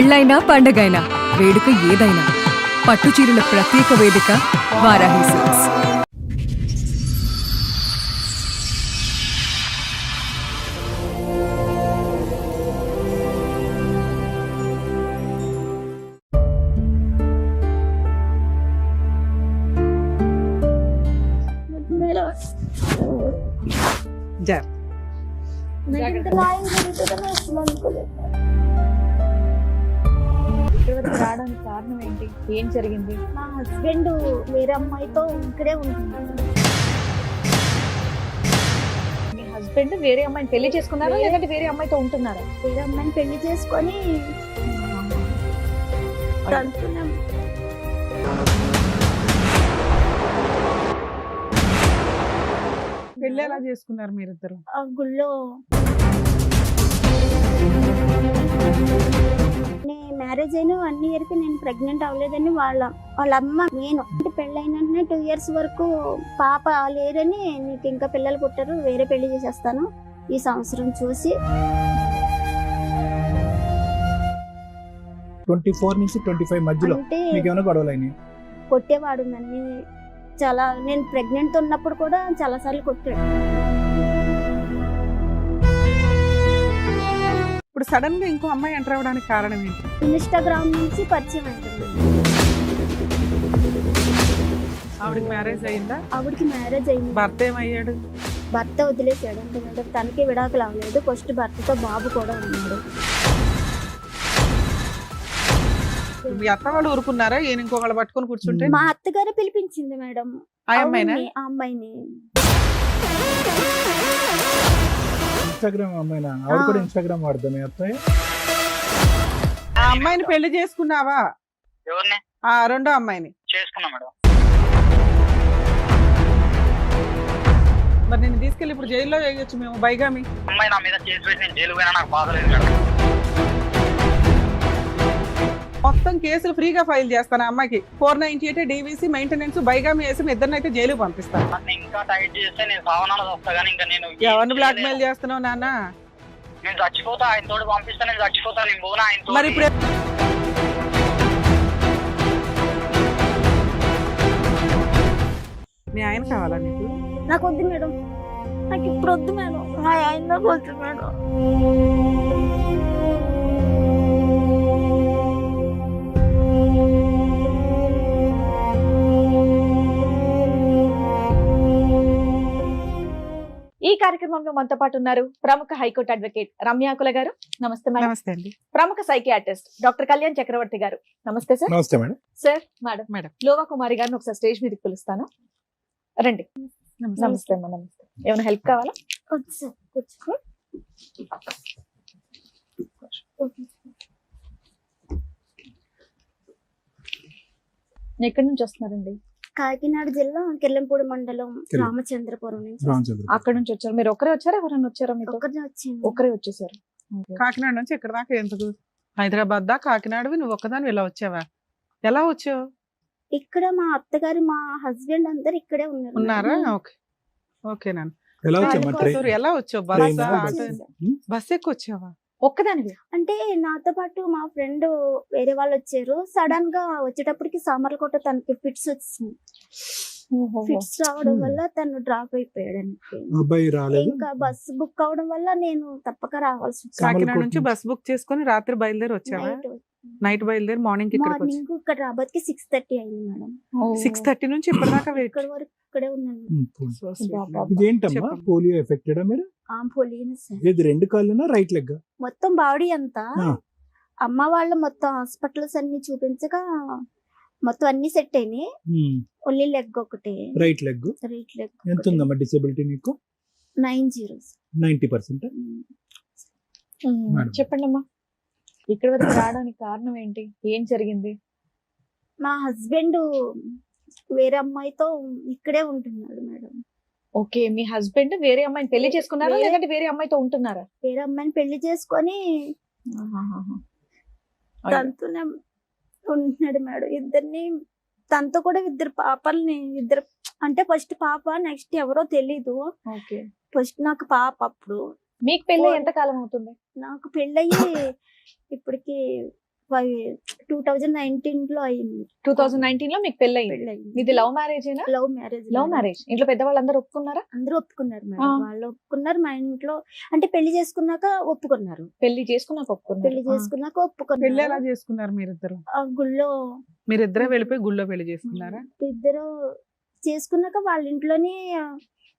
పెళ్ళైనా పండగైనా వేడుక ఏదైనా పట్టుచీరల ప్రత్యేక వేదిక వారాహి సిల్క్స్. రావడానికి కారణం ఏంటి? ఏం జరిగింది? మా హస్బెండ్ వేరే అమ్మాయితో ఇక్కడే ఉంటున్నాడు. మీ హస్బెండ్ వేరే అమ్మాయిని పెళ్లి చేసుకున్నారా లేదంటే వేరే అమ్మాయితో ఉంటున్నారా? వేరే అమ్మాయిని పెళ్లి చేసుకొని తంతున్నాం. పెళ్లి ఎలా చేసుకున్నారు మీరిద్దరు? ఆ గుళ్ళో మ్యారేజ్ అయిన 1 year కి నేను ప్రెగ్నెంట్ అవ్వలేదని వాళ్ళ అమ్మ నేను అంటే పెళ్ళైన 2 years వరకు పాప లేరని నీకు ఇంకా పిల్లలు పుట్టారు వేరే పెళ్లి చేసేస్తాను ఈ సంవత్సరం చూసి 24 నుంచి 25 మధ్యలో అంటే మీకు ఏమైనా గొడవలు అయినాయి? కొట్టేవాడు నన్ను చాలా. నేను ప్రెగ్నెంట్ ఉన్నప్పుడు కూడా చాలా సార్లు కొట్టాడు. ఇప్పుడు సడన్ గా ఇంకో అమ్మాయి ఎంటర్ అవ్వడానికి కారణం ఏంటి? ఇన్స్టాగ్రామ్ నుంచి పరిచయం అవుతుంది. ఆవిడకి మ్యారేజ్ అయిందా? ఆవిడకి మ్యారేజ్ అయింది. భర్త ఏమయ్యాడు? భర్త వదిలేసాడు. అంటే తనకి విడాకులు అవ్వలేదు. ఫస్ట్ భర్తతో బాబు కూడా ఉన్నాడు. మీ అత్త వాళ్ళు ఊరుకున్నారా? ఈయన ఇంకొకళ్ళు పట్టుకొని కూర్చుంటే? మా అత్తగారు పిలిపించింది మేడం ఆ అమ్మాయినా? ఆ అమ్మాయిని. ఇన్స్టాగ్రామ్ అమ్మాయినా? ఆవిడ కూడా ఇన్స్టాగ్రామ్ వాడదా మీ అత్తయ్య? ఆ అమ్మాయిని పెళ్లి చేసుకున్నావా? ఎవరిని? ఆ రెండో అమ్మాయిని చేసుకున్నా మేడం. మరి నేను తీసుకెళ్ళి ఇప్పుడు జైల్లో వేయొచ్చు మేము బైగామి. అమ్మాయి నా మీద చేసి పెట్టి నేను జైలు పోయినా నాకు బాధ లేదు మేడం. మొత్తం కేసులు ఫ్రీగా ఫైల్ చేస్తాను ఆ అమ్మాయికి. 498 DVC మెయింటెనెన్స్ బైగామి వేసి మీ ఇద్దరిని అయితే జైలు పంపిస్తాను. నన్ను ఇంకా టైట్ చేస్తే నేను సావనాలు వస్తా కానీ ఇంకా నేను ఎవరిని బ్లాక్ మెయిల్ చేస్తున్నావు నాన్న? నేను చచ్చిపోతా. ఆయన తోడు పంపిస్తా. నేను చచ్చిపోతా. నేను పోనా ఆయన మరి ఇప్పుడు మీ ఆయన కావాలా నీకు? నాకు వద్దు మేడం. నాకు ఇప్పుడు వద్దు మేడం. మా ఆయన నాకు వద్దు మేడం. ఈ కార్యక్రమంలో మనతో పాటు ఉన్నారు ప్రముఖ హైకోర్టు అడ్వకేట్ రమ్యాకుల గారు. నమస్తే మేడం. నమస్తే అండి. ప్రముఖ సైకియాట్రిస్ట్ డాక్టర్ కళ్యాణ్ చక్రవర్తి గారు. నమస్తే సార్. నమస్తే మేడం. Sir madam. మేడం. లోవా కుమారి గారిని ఒకసారి స్టేజ్ మీదకి పిలుస్తాను. రండి. నమస్తే అమ్మా. నమస్తే. ఏమైనా హెల్ప్ కావాలా? వద్దు సార్ కూర్చో. ఎక్కడి నుంచి వస్తున్నారండి? కాకినాడ జిల్లా కిర్లంపూడి మండలం రామచంద్రపురం నుంచి. అక్కడ నుంచి వచ్చారు. మీరు ఒకరే వచ్చారా? ఎవరైనా వచ్చారా మీతో? ఒక్కరినే వచ్చింది. ఒకరే వచ్చేసారు. కాకినాడ నుంచి ఇక్కడ దాకా ఎందుకు? హైదరాబాద్ దా కాకినాడవి నువ్వు ఒక్కదాని ఇలా వచ్చావా? ఎలా వచ్చావు? ఇక్కడ మా అత్తగారు మా హస్బెండ్ అందరు ఇక్కడే ఉన్నారా? ఓకే ఓకే నాన్న. ఎలా వచ్చామా? ఎలా వచ్చావు? ట్రైన్ బస్ ఎక్కువ వచ్చావా? ఒక్కదానివి? అంటే నాతో పాటు మా ఫ్రెండ్ వేరే వాళ్ళు వచ్చారు. సడన్ గా వచ్చేటప్పటికి సామర్లకోట తనకి ఫిట్స్ వచ్చింది. ఫిట్స్ రావడం వల్ల తను డ్రాప్ అయిపోయాడు. అబ్బాయి రాలేదు. ఇంకా బస్ బుక్ అవడం వల్ల నేను తప్పక రావాల్సి వచ్చింది. కాకినాడ నుంచి బస్ బుక్ చేసుకుని రాత్రి బయలుదేరి వచ్చావా? నైట్ బయలుదేరి మార్నింగ్ మార్నింగ్ ఇక్కడ రాబోతుకి 6:30 అయింది మేడం. 6:30 నుంచి ఇప్పటిదాకా వెయిట్. ఇక్కడ వరకు ఇక్కడే ఉన్నాను. ఇదేంటమ్మా? పోలియో ఎఫెక్టెడా మీరు? ఇది 2 కాళ్ళునా రైట్ లెగ్? మొత్తం బాడీ అంతా. అమ్మ వాళ్ళు మొత్తం హాస్పిటల్స్ అన్ని చూపించగా మొత్తం అన్ని సెట్ అయినాయి. ఓన్లీ లెగ్ ఒకటే రైట్ లెగ్. Right leg. ఎంత ఉందమ్మా డిసేబిలిటీ నీకు? 90%. చెప్పండి అమ్మా. ఇక్కడ వరకు రావడానికి కారణం ఏంటి? ఏం జరిగింది? మా హస్బెండ్ వేరే అమ్మాయితో ఇక్కడే ఉంటున్నాడు మేడం. ఓకే. మీ హస్బెండ్ వేరే అమ్మాయిని పెళ్లి చేసుకున్నారా లేదంటే వేరే అమ్మాయితో ఉంటున్నారా? వేరే అమ్మాయిని పెళ్లి చేసుకొని తనతోనే ఉంటున్నాడు మేడం. ఇద్దరిని తనతో కూడా 2 పాపల్ని అంటే ఫస్ట్ పాప నెక్స్ట్ ఎవరో తెలీదు. ఫస్ట్ నాకు పాప. అప్పుడు మీకు పెళ్ళి ఎంత కాలం అవుతుంది? నాకు పెళ్ళయి ఇప్పటికి 2019 లో అయింది 2019 లో మీకు పెళ్ళయింది. పెళ్ళయింది. ఇది లవ్ మ్యారేజ్ ఏనా? Love marriage. Love marriage. ఇంట్లో పెద్దవాళ్ళందరూ ఒప్పుకున్నారా? అందరూ ఒప్పుకున్నారు మేడం. ఆ. వాళ్ళు ఒప్పుకున్నారు, మా ఇంట్లో అంటే పెళ్లి చేసుకున్నాక ఒప్పుకున్నారు. పెళ్లి చేసుకున్నాక ఒప్పుకున్నారు. పెళ్లి చేసుకున్నాక పెళ్లి ఒప్పుకున్నారు. ఎలా చేసుకున్నారు మీరిద్దరు? ఆ గుళ్ళో మీరిద్దరే వెళ్ళిపోయి గుళ్ళో పెళ్లి చేసుకున్నారా? ఇద్దరు చేసుకున్నాక వాళ్ళ ఇంట్లోనే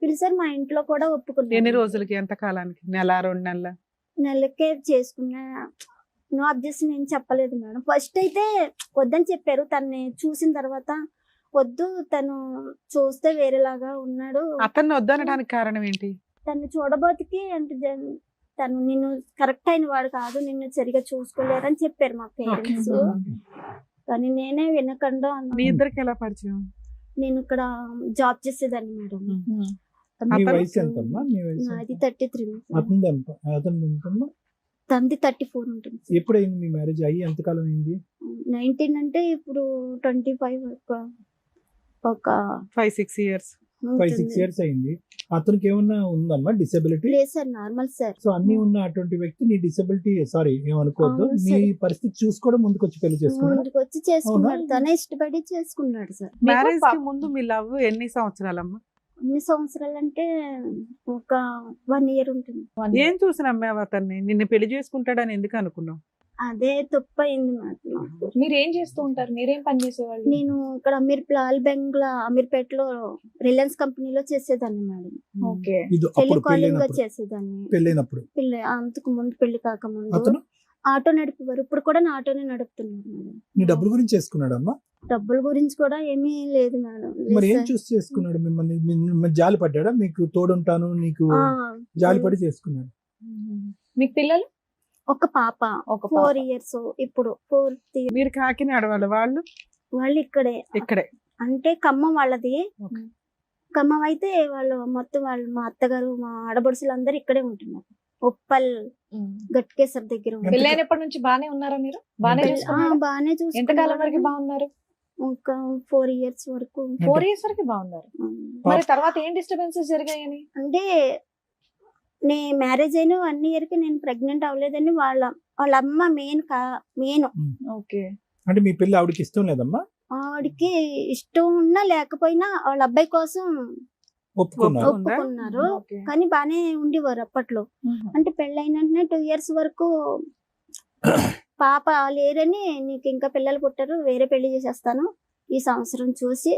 పిలిచారు, మా ఇంట్లో కూడా ఒప్పుకున్నారు. ఎన్ని రోజులకి, ఎంత కాలానికి? నెల, 2 నెలల? నెలకే చేసుకున్నా. నో అబ్జెక్షన్ ఏం చెప్పలేదు మేడం. ఫస్ట్ అయితే వద్దని చెప్పారు. తన్ని చూసిన తర్వాత వద్దు, తను చూస్తే వేరేలాగా ఉన్నాడు, అతన్ని వద్దనడానికి కారణం ఏంటి? తను చూడబోతికి అంటే తను నిన్ను కరెక్ట్ అయిన వాడు కాదు, నిన్ను సరిగా చూసుకోలేరు అని చెప్పారు మా పేరెంట్స్. కానీ నేనే వినకుండా మీ ఇద్దరికి ఎలా పరిచయం? నేను ఇక్కడ జాబ్ చేసేదాన్ని మేడం. మీ వయసు ఎంతమ్మా? మీ వయసు నాది 33. అతను ఎంతమ్మా? తంది 34 ఉంటుంది. ఎప్పుడైంది మీ మ్యారేజ్ అయ్యి ఎంతకాలం అయింది? 19 అంటే ఇప్పుడు 25 ఒక 5-6 years. 5-6 years అయింది. అతనికి ఏమన్నా ఉందమ్మా డిసెబిలిటీ? లేదు సార్, నార్మల్ సార్. సో అన్ని ఉన్న అటువంటి వ్యక్తి నీ డిసెబిలిటీ, సారీ ఏమనుకోవద్దు, అవును నీ సార్. పరిస్థితి చూసుకోవడం ముందుకు వచ్చి పెళ్లి చేసుకున్నాడు. ముందుకు వచ్చి చేసుకున్నాడు, అవునా? తనే ఇష్టపడి చేసుకున్నాడు సార్. మ్యారేజ్ కి ముందు మీ లవ్ ఎన్ని సంవత్సరాలమ్మా? ఎన్ని సంవత్సరాలు అంటే ఒక 1 year ఉంటుంది. ఏం చూసి నమ్మావు అతన్ని? నిన్ను పెళ్లి చేసుకుంటాడని ఎందుకు అనుకున్నావు? అదే తప్పు అయింది నాకు. మీరు ఏం చేస్తూ ఉంటారు? మీరేం పని చేసేవాళ్ళు? నేను ఇక్కడ లాల్ బెంగ్లా అమీర్పేటలో రిలయన్స్ కంపెనీలో చేసేదాన్ని మేడం. ఓకే. ఇది అప్పుడు టెలికాలింగ్ గా పెళ్ళైనప్పుడు చేసేదాన్ని. పెళ్ళైనప్పుడు పెళ్లి అంతకు ముందు, పెళ్లి కాకముందు అతను ఆటో నడిపేవారు. ఇప్పుడు కూడా నా ఆటోనే నడుపుతున్నారు మేడం. నీ డబ్బుల గురించి చేసుకున్నాడమ్మా? డబ్బుల గురించి కూడా ఏమీ లేదు మేడం. మరి ఏం లేదు చూసి చేసుకున్నాడు? మిమ్మల్ని జాలి పడ్డాడా? మీకు తోడుంటాను నీకు సార్. జాలి పడి చేసుకున్నాడు. మీకు పిల్లలు? ఒక పాప, ఒక 4 years. ఇప్పుడు 4th year. మీరు కాకినాడ వాళ్ళు వాళ్ళు ఇక్కడే, ఇక్కడే? అంటే ఖమ్మం వాళ్ళది. Okay. ఖమ్మం అయితే వాళ్ళు మొత్తం వాళ్ళు, మా అత్తగారు, మా ఆడబడుసులు అందరు ఇక్కడే ఉంటున్నారు. ఉప్పల్ గట్కేసర్ దగ్గర ఉన్నారు. పెళ్ళైనప్పటి నుంచి బానే ఉన్నారా మీరు? బానే ఎంత- చూసుకున్నారా? బానే ఎంతకాలం వరకు చూసుకున్నారు. బాగున్నారు? ఒక 4 years వరకు. 4 years వరకు బాగున్నారు. మరి తర్వాత ఏం డిస్టర్బెన్సెస్ జరిగాయని? అంటే నే మ్యారేజ్ అయిన 1 year కి నేను ప్రెగ్నెంట్ అవ్వలేదని వాళ్ళ అమ్మ మెయిన్ ఓకే. అంటే మీ పెళ్లి ఆవిడకి ఇష్టం లేదమ్మా? ఆవిడకి ఇష్టం ఉన్నా లేకపోయినా వాళ్ళ అబ్బాయి కోసం ఒప్పుకున్నారు. ఉందా? ఒప్పుకున్నారు. ఓకే. కానీ బానే ఉండేవారు అప్పట్లో. అంటే పెళ్ళైన వెంటనే 2 years వరకు పాప లేరని, నీకు ఇంకా పిల్లలు పుట్టారు, వేరే పెళ్లి చేసేస్తాను ఈ సంవత్సరం చూసి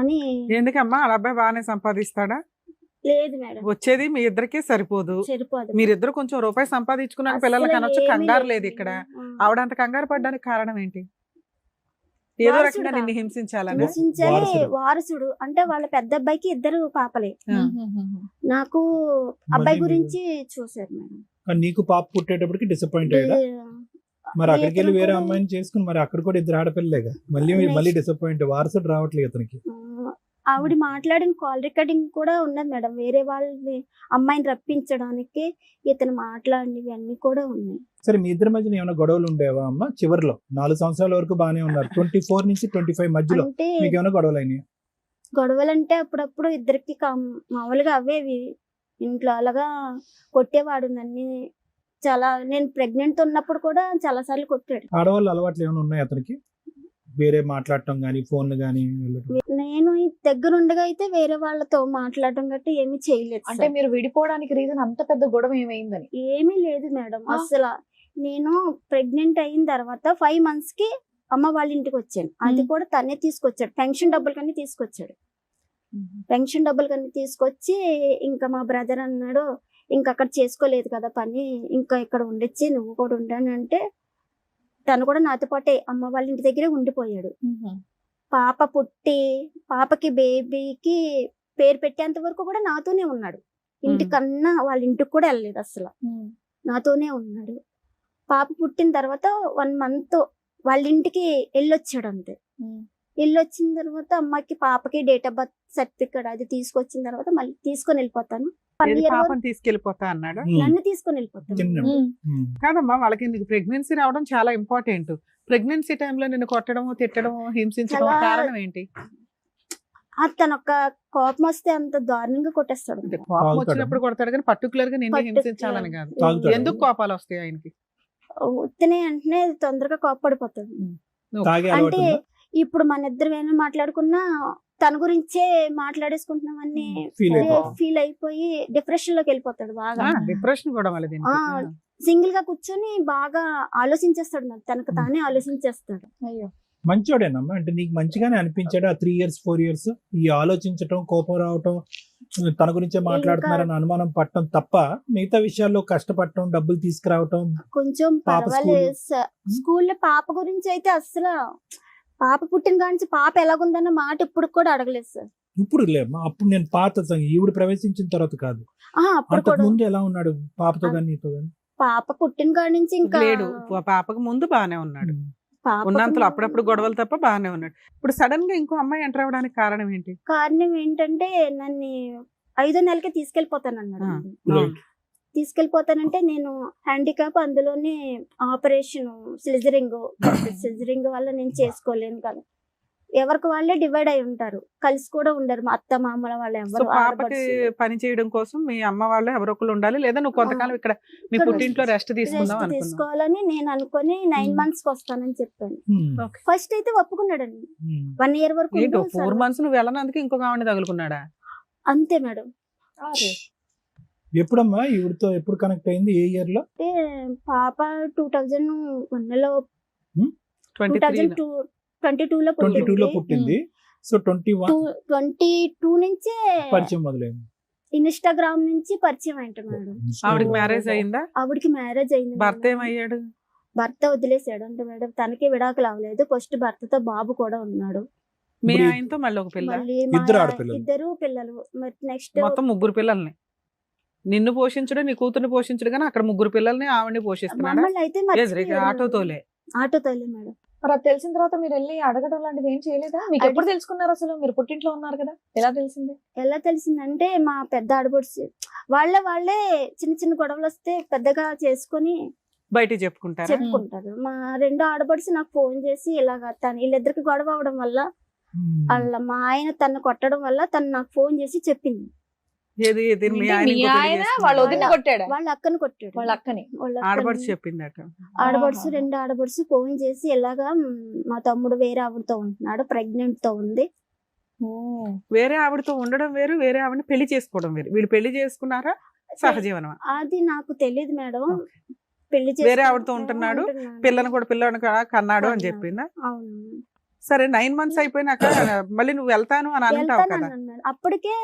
అని. ఎందుకమ్మా? వాళ్ళ అబ్బాయి బాగానే సంపాదిస్తాడా? లేదు మేడం, వచ్చేది మీ ఇద్దరికే సరిపోదు. సరిపోదు. మీరిద్దరు కొంచెం రూపాయి సంపాదించుకున్నాక అసలు పిల్లలకి అనొచ్చు. ఏమీ కంగారు లేదు. లేదు ఇక్కడ. ఆ. ఆవిడ అంత కంగారు పడ్డానికి కారణం ఏంటి? ఏదో వారసుడు రకంగా నిన్ను కాదు. హింసించాలని. హింసించాలి. వారసుడు. వారసుడు అంటే వాళ్ళ పెద్ద అబ్బాయికి 2 పాపలే. ఆ. నాకు అబ్బాయి మళ్ళీ గురించి చూసారు మేడం. కానీ నీకు పాప పుట్టేటప్పటికి డిసప్పాయింట్ అయ్యాడా? మరి అక్కడికి వెళ్ళి వేరే అమ్మాయిని చేసుకుని, మరి అక్కడ కూడా 2 ఆడపిల్లలేగా, మళ్ళీ డిసప్పాయింట్. వారసుడు రావట్లేదు అతనికి. ఆవిడ మాట్లాడిన కాల్ రికార్డింగ్ కూడా ఉన్నది మేడం. వేరే వాళ్ళని అమ్మాయిని రప్పించడానికి ఇతను మాట్లాడినవి అన్ని కూడా ఉన్నాయి. సరే, మీ ఇద్దరి మధ్యన ఏమైనా గొడవలు ఉండేవా అమ్మా? చివరిలో 4 సంవత్సరాల వరకు బానే ఉన్నారు. 24 నుంచి 25 మధ్యలో అంటే మీకు ఏమైనా గొడవలు అయినాయి? గొడవలంటే అప్పుడప్పుడు ఇద్దరికి మామూలుగా అవేవి. ఇంట్లో అలాగా కొట్టేవాడు నన్ను. చాలా, నేను ప్రెగ్నెంట్ ఉన్నప్పుడు కూడా చాలా సార్లు కొట్టాడు. ఆడవాళ్ళు అలవాట్లు ఏమైనా ఉన్నాయి అతనికి? వేరే మాట్లాడటం గానీ, ఫోన్లు గానీ వెళ్ళటం? నేను ఈ దగ్గరుండగా అయితే వేరే వాళ్ళతో మాట్లాడడం గట్టి ఏమీ చేయలేదు అంటే సార్. మీరు విడిపోవడానికి రీజన్ అంత పెద్ద గొడవ ఏమైందని? ఏమీ లేదు మేడం. ఆ? అసలు నేను ప్రెగ్నెంట్ అయిన తర్వాత 5 months కి అమ్మ వాళ్ళ ఇంటికి వచ్చాను. అది కూడా తనే తీసుకొచ్చాడు. పెన్షన్ డబ్బులు కన్నీ తీసుకొచ్చాడు. పెన్షన్ డబ్బులు కన్నీ తీసుకొచ్చి ఇంకా మా బ్రదర్ అన్నాడు, ఇంకా అక్కడ చేసుకోలేదు కదా పని, ఇంకా ఇక్కడ ఉండొచ్చి నువ్వు కూడా ఉండని అంటే తను కూడా నాతో పాటే అమ్మ వాళ్ళ ఇంటి దగ్గరే ఉండిపోయాడు. పాప పుట్టి పాపకి బేబీకి పేరు పెట్టేంత వరకు కూడా నాతోనే ఉన్నాడు. ఇంటికన్నా వాళ్ళ ఇంటికి కూడా వెళ్ళలేదు, అసలు నాతోనే ఉన్నాడు. పాప పుట్టిన తర్వాత 1 month వాళ్ళ ఇంటికి వెళ్ళొచ్చాడు అంతే. వెళ్ళొచ్చిన తర్వాత అమ్మకి పాపకి డేట్ ఆఫ్ బర్త్ సర్టిఫికేట్ అది తీసుకొచ్చిన తర్వాత మళ్ళీ తీసుకొని వెళ్ళిపోతాను. 1 ఏది year వరకు పాపని తీసుకెళ్లిపోతా అన్నాడు? నన్ను తీసుకొని వెళ్ళిపోతాను. చిన్న- కాదమ్మా, వాళ్ళకి నీకు ప్రెగ్నెన్సీ రావడం చాలా ఇంపార్టెంట్. ప్రెగ్నెన్సీ టైంలో నిన్ను కొట్టడము, తిట్టడము, హింసించడం చాలా- కారణం ఏంటి? తను ఒక కోపం వస్తే అంత దారుణంగా కొట్టేస్తాడు. అంటే కోపం వచ్చినప్పుడు కొడతాడు కానీ పర్టికులర్ గా నిన్ను హింసించాలని కాదు. తాగుతాడా? ఎందుకు కోపాలు వస్తాయి ఆయనకి? ఉత్తనే అంటే తొందరగా కోప్పడిపోతాడు. తాగే అంటే అలవాటు ఇప్పుడు మన ఇద్దరు ఏమైనా మాట్లాడుకున్నా తన గురించే మాట్లాడేసుకుంటున్నామని ఫీల్ అయిపోతాం. ఫీల్ అయిపోయి డిప్రెషన్ లోకి వెళ్ళిపోతాడు బాగా. డిప్రెషన్ కూడా మళ్ళీ దీనికి. సింగిల్ గా కూర్చొని బాగా ఆలోచించేస్తాడు, మరి తనకు తానే ఆలోచించేస్తాడు. అయ్యో మంచోడేనమ్మా, అంటే నీకు మంచిగానే అనిపించాడు ఆ 3 years 4 years ఈ ఆలోచించటం, కోపం రావటం, తన గురించే మాట్లాడుతున్నారని అనుమానం పట్టడం తప్ప మిగతా విషయాల్లో కష్టపడటం, డబ్బులు తీసుకురావటం కొంచెం పాప పర్వాలేదు సార్. స్కూల్లో పాప గురించి అయితే అసలు పాప పుట్టిన కానించి పాప ఎలాగుందన్న మాట ఇప్పుడు కూడా అడగలేదు సార్. ఇప్పుడు లేమ్మా, అప్పుడు నేను పాత ఈవిడ ప్రవేశించిన తర్వాత కాదు, అప్పుడు అంతకు కూడా ముందు ఎలా ఉన్నాడు పాపతో కానీ నీతో కానీ? పాప పుట్టిన కాడి నుంచి ఇంకా లేడు, పాపకు ముందు బాగానే ఉన్నాడు. పాపకు ఉన్నంతలో అప్పుడప్పుడు గొడవలు తప్ప బాగానే ఉన్నాడు. ఇప్పుడు సడన్ గా ఇంకో అమ్మాయి ఎంటర్ అవ్వడానికి కారణం ఏంటి? కారణం ఏంటంటే నన్ను 5వ నెలకే తీసుకెళ్లిపోతానన్నాడు. Right. తీసుకెళ్లిపోతానంటే నేను హ్యాండిక్యాప్, అందులోనే ఆపరేషన్ సిజరింగ్ వల్ల నేను చేసుకోలేను కదా. ఎవరికి వాళ్ళే డివైడ్ అయి ఉంటారు, కలిసి కూడా ఉండరు. మా అత్త మామల వాళ్ళు సో పాపకి పని చేయడం కోసం మీ అమ్మ వాళ్ళు ఎవరో ఒకరు ఉండాలి, లేదా నువ్వు కొంతకాలం ఇక్కడ మీ పుట్టింట్లో రెస్ట్ తీసుకుందాం అనుకున్నావు. తీసుకోవాలని నేను అనుకుని 9 months కి వస్తానని చెప్పాను. Okay. ఫస్ట్ అయితే ఒప్పుకున్నాడండి. 1 year వరకు ఉండు 4 months నువ్వు వెళ్ళనందుకు ఇంకొక ఆవిడ తగులుకున్నాడా? అంతే మేడం. ఎప్పుడమ్మా ఈవిడతో ఎప్పుడు కనెక్ట్ అయింది? ఏ ఇయర్ లో? అంటే పాప 2001 లో 22 లో 22 లో పుట్టింది. సో 22 నుంచే పరిచయం మొదలైంది. ఇన్స్టాగ్రామ్ నుంచి పరిచయం అయింట మేడం. ఆవిడకి మ్యారేజ్ అయిందా? ఆవిడకి మ్యారేజ్ అయింది. భర్త ఏమయ్యాడు? భర్త వదిలేసాడు అంటే మేడం, తనకి విడాకులు అవ్వలేదు. ఫస్ట్ భర్తతో బాబు కూడా ఉన్నాడు. మీ ఆయనతో మళ్ళీ ఒక పిల్ల? మళ్ళీ ఇద్దరు ఆడపిల్లలు. ఇద్దరు పిల్లలు. మరి నెక్స్ట్ మొత్తం 3 పిల్లల్ని నిన్ను పోషించడు, నీ కూతుర్ని పోషించడు, కానీ అక్కడ 3 పిల్లల్ని ఆవిడని పోషిస్తున్నాడు. మమ్మల్ని అయితే ఆటోతోలే మేడం. మరి అది తెలిసిన తర్వాత మీరు వెళ్ళి అడగడం లాంటిది ఏం చేయలేదా? మీకు ఎప్పుడు తెలుసుకున్నారు అసలు? మీరు పుట్టింట్లో ఉన్నారు కదా, ఎలా తెలిసింది? ఎలా తెలిసిందంటే మా పెద్ద ఆడపడుచు వాళ్ళే చిన్న చిన్న గొడవలు వస్తే పెద్దగా చేసుకొని బయట చెప్పుకుంటారు. మా 2 ఆడపడుచు నాకు ఫోన్ చేసి ఇలాగా వీళ్ళిద్దరికి గొడవ అవడం వల్ల వాళ్ళ మా ఆయన తను కొట్టడం వల్ల తను నాకు ఫోన్ చేసి చెప్పింది. వాళ్ళ వదిన కొట్టాడా? వాళ్ళ అక్కని కొట్టాడు. వాళ్ళ అక్కని ఆడపడుచు చెప్పిందట. ఆడపడుచు 2 ఆడపడుచు ఫోన్ చేసి ఇలాగా మా తమ్ముడు వేరే ఆవిడతో ఉంటున్నాడు, ప్రెగ్నెంట్ తో ఉంది. వేరే ఆవిడతో ఉండడం వేరు, వేరే ఆవిడని పెళ్లి చేసుకోవడం వేరు. వీళ్ళు పెళ్లి చేసుకున్నారా, సహజీవనం? అది నాకు తెలియదు మేడం. పెళ్లి వేరే ఆవిడతో ఉంటున్నాడు, పిల్లని కూడా కన్నాడు అని చెప్పిందా? అవును. సరే 9 months అయిపోయినాక మళ్ళీ నువ్వు వెళ్తాను అని అంటావు కదా. అప్పటికే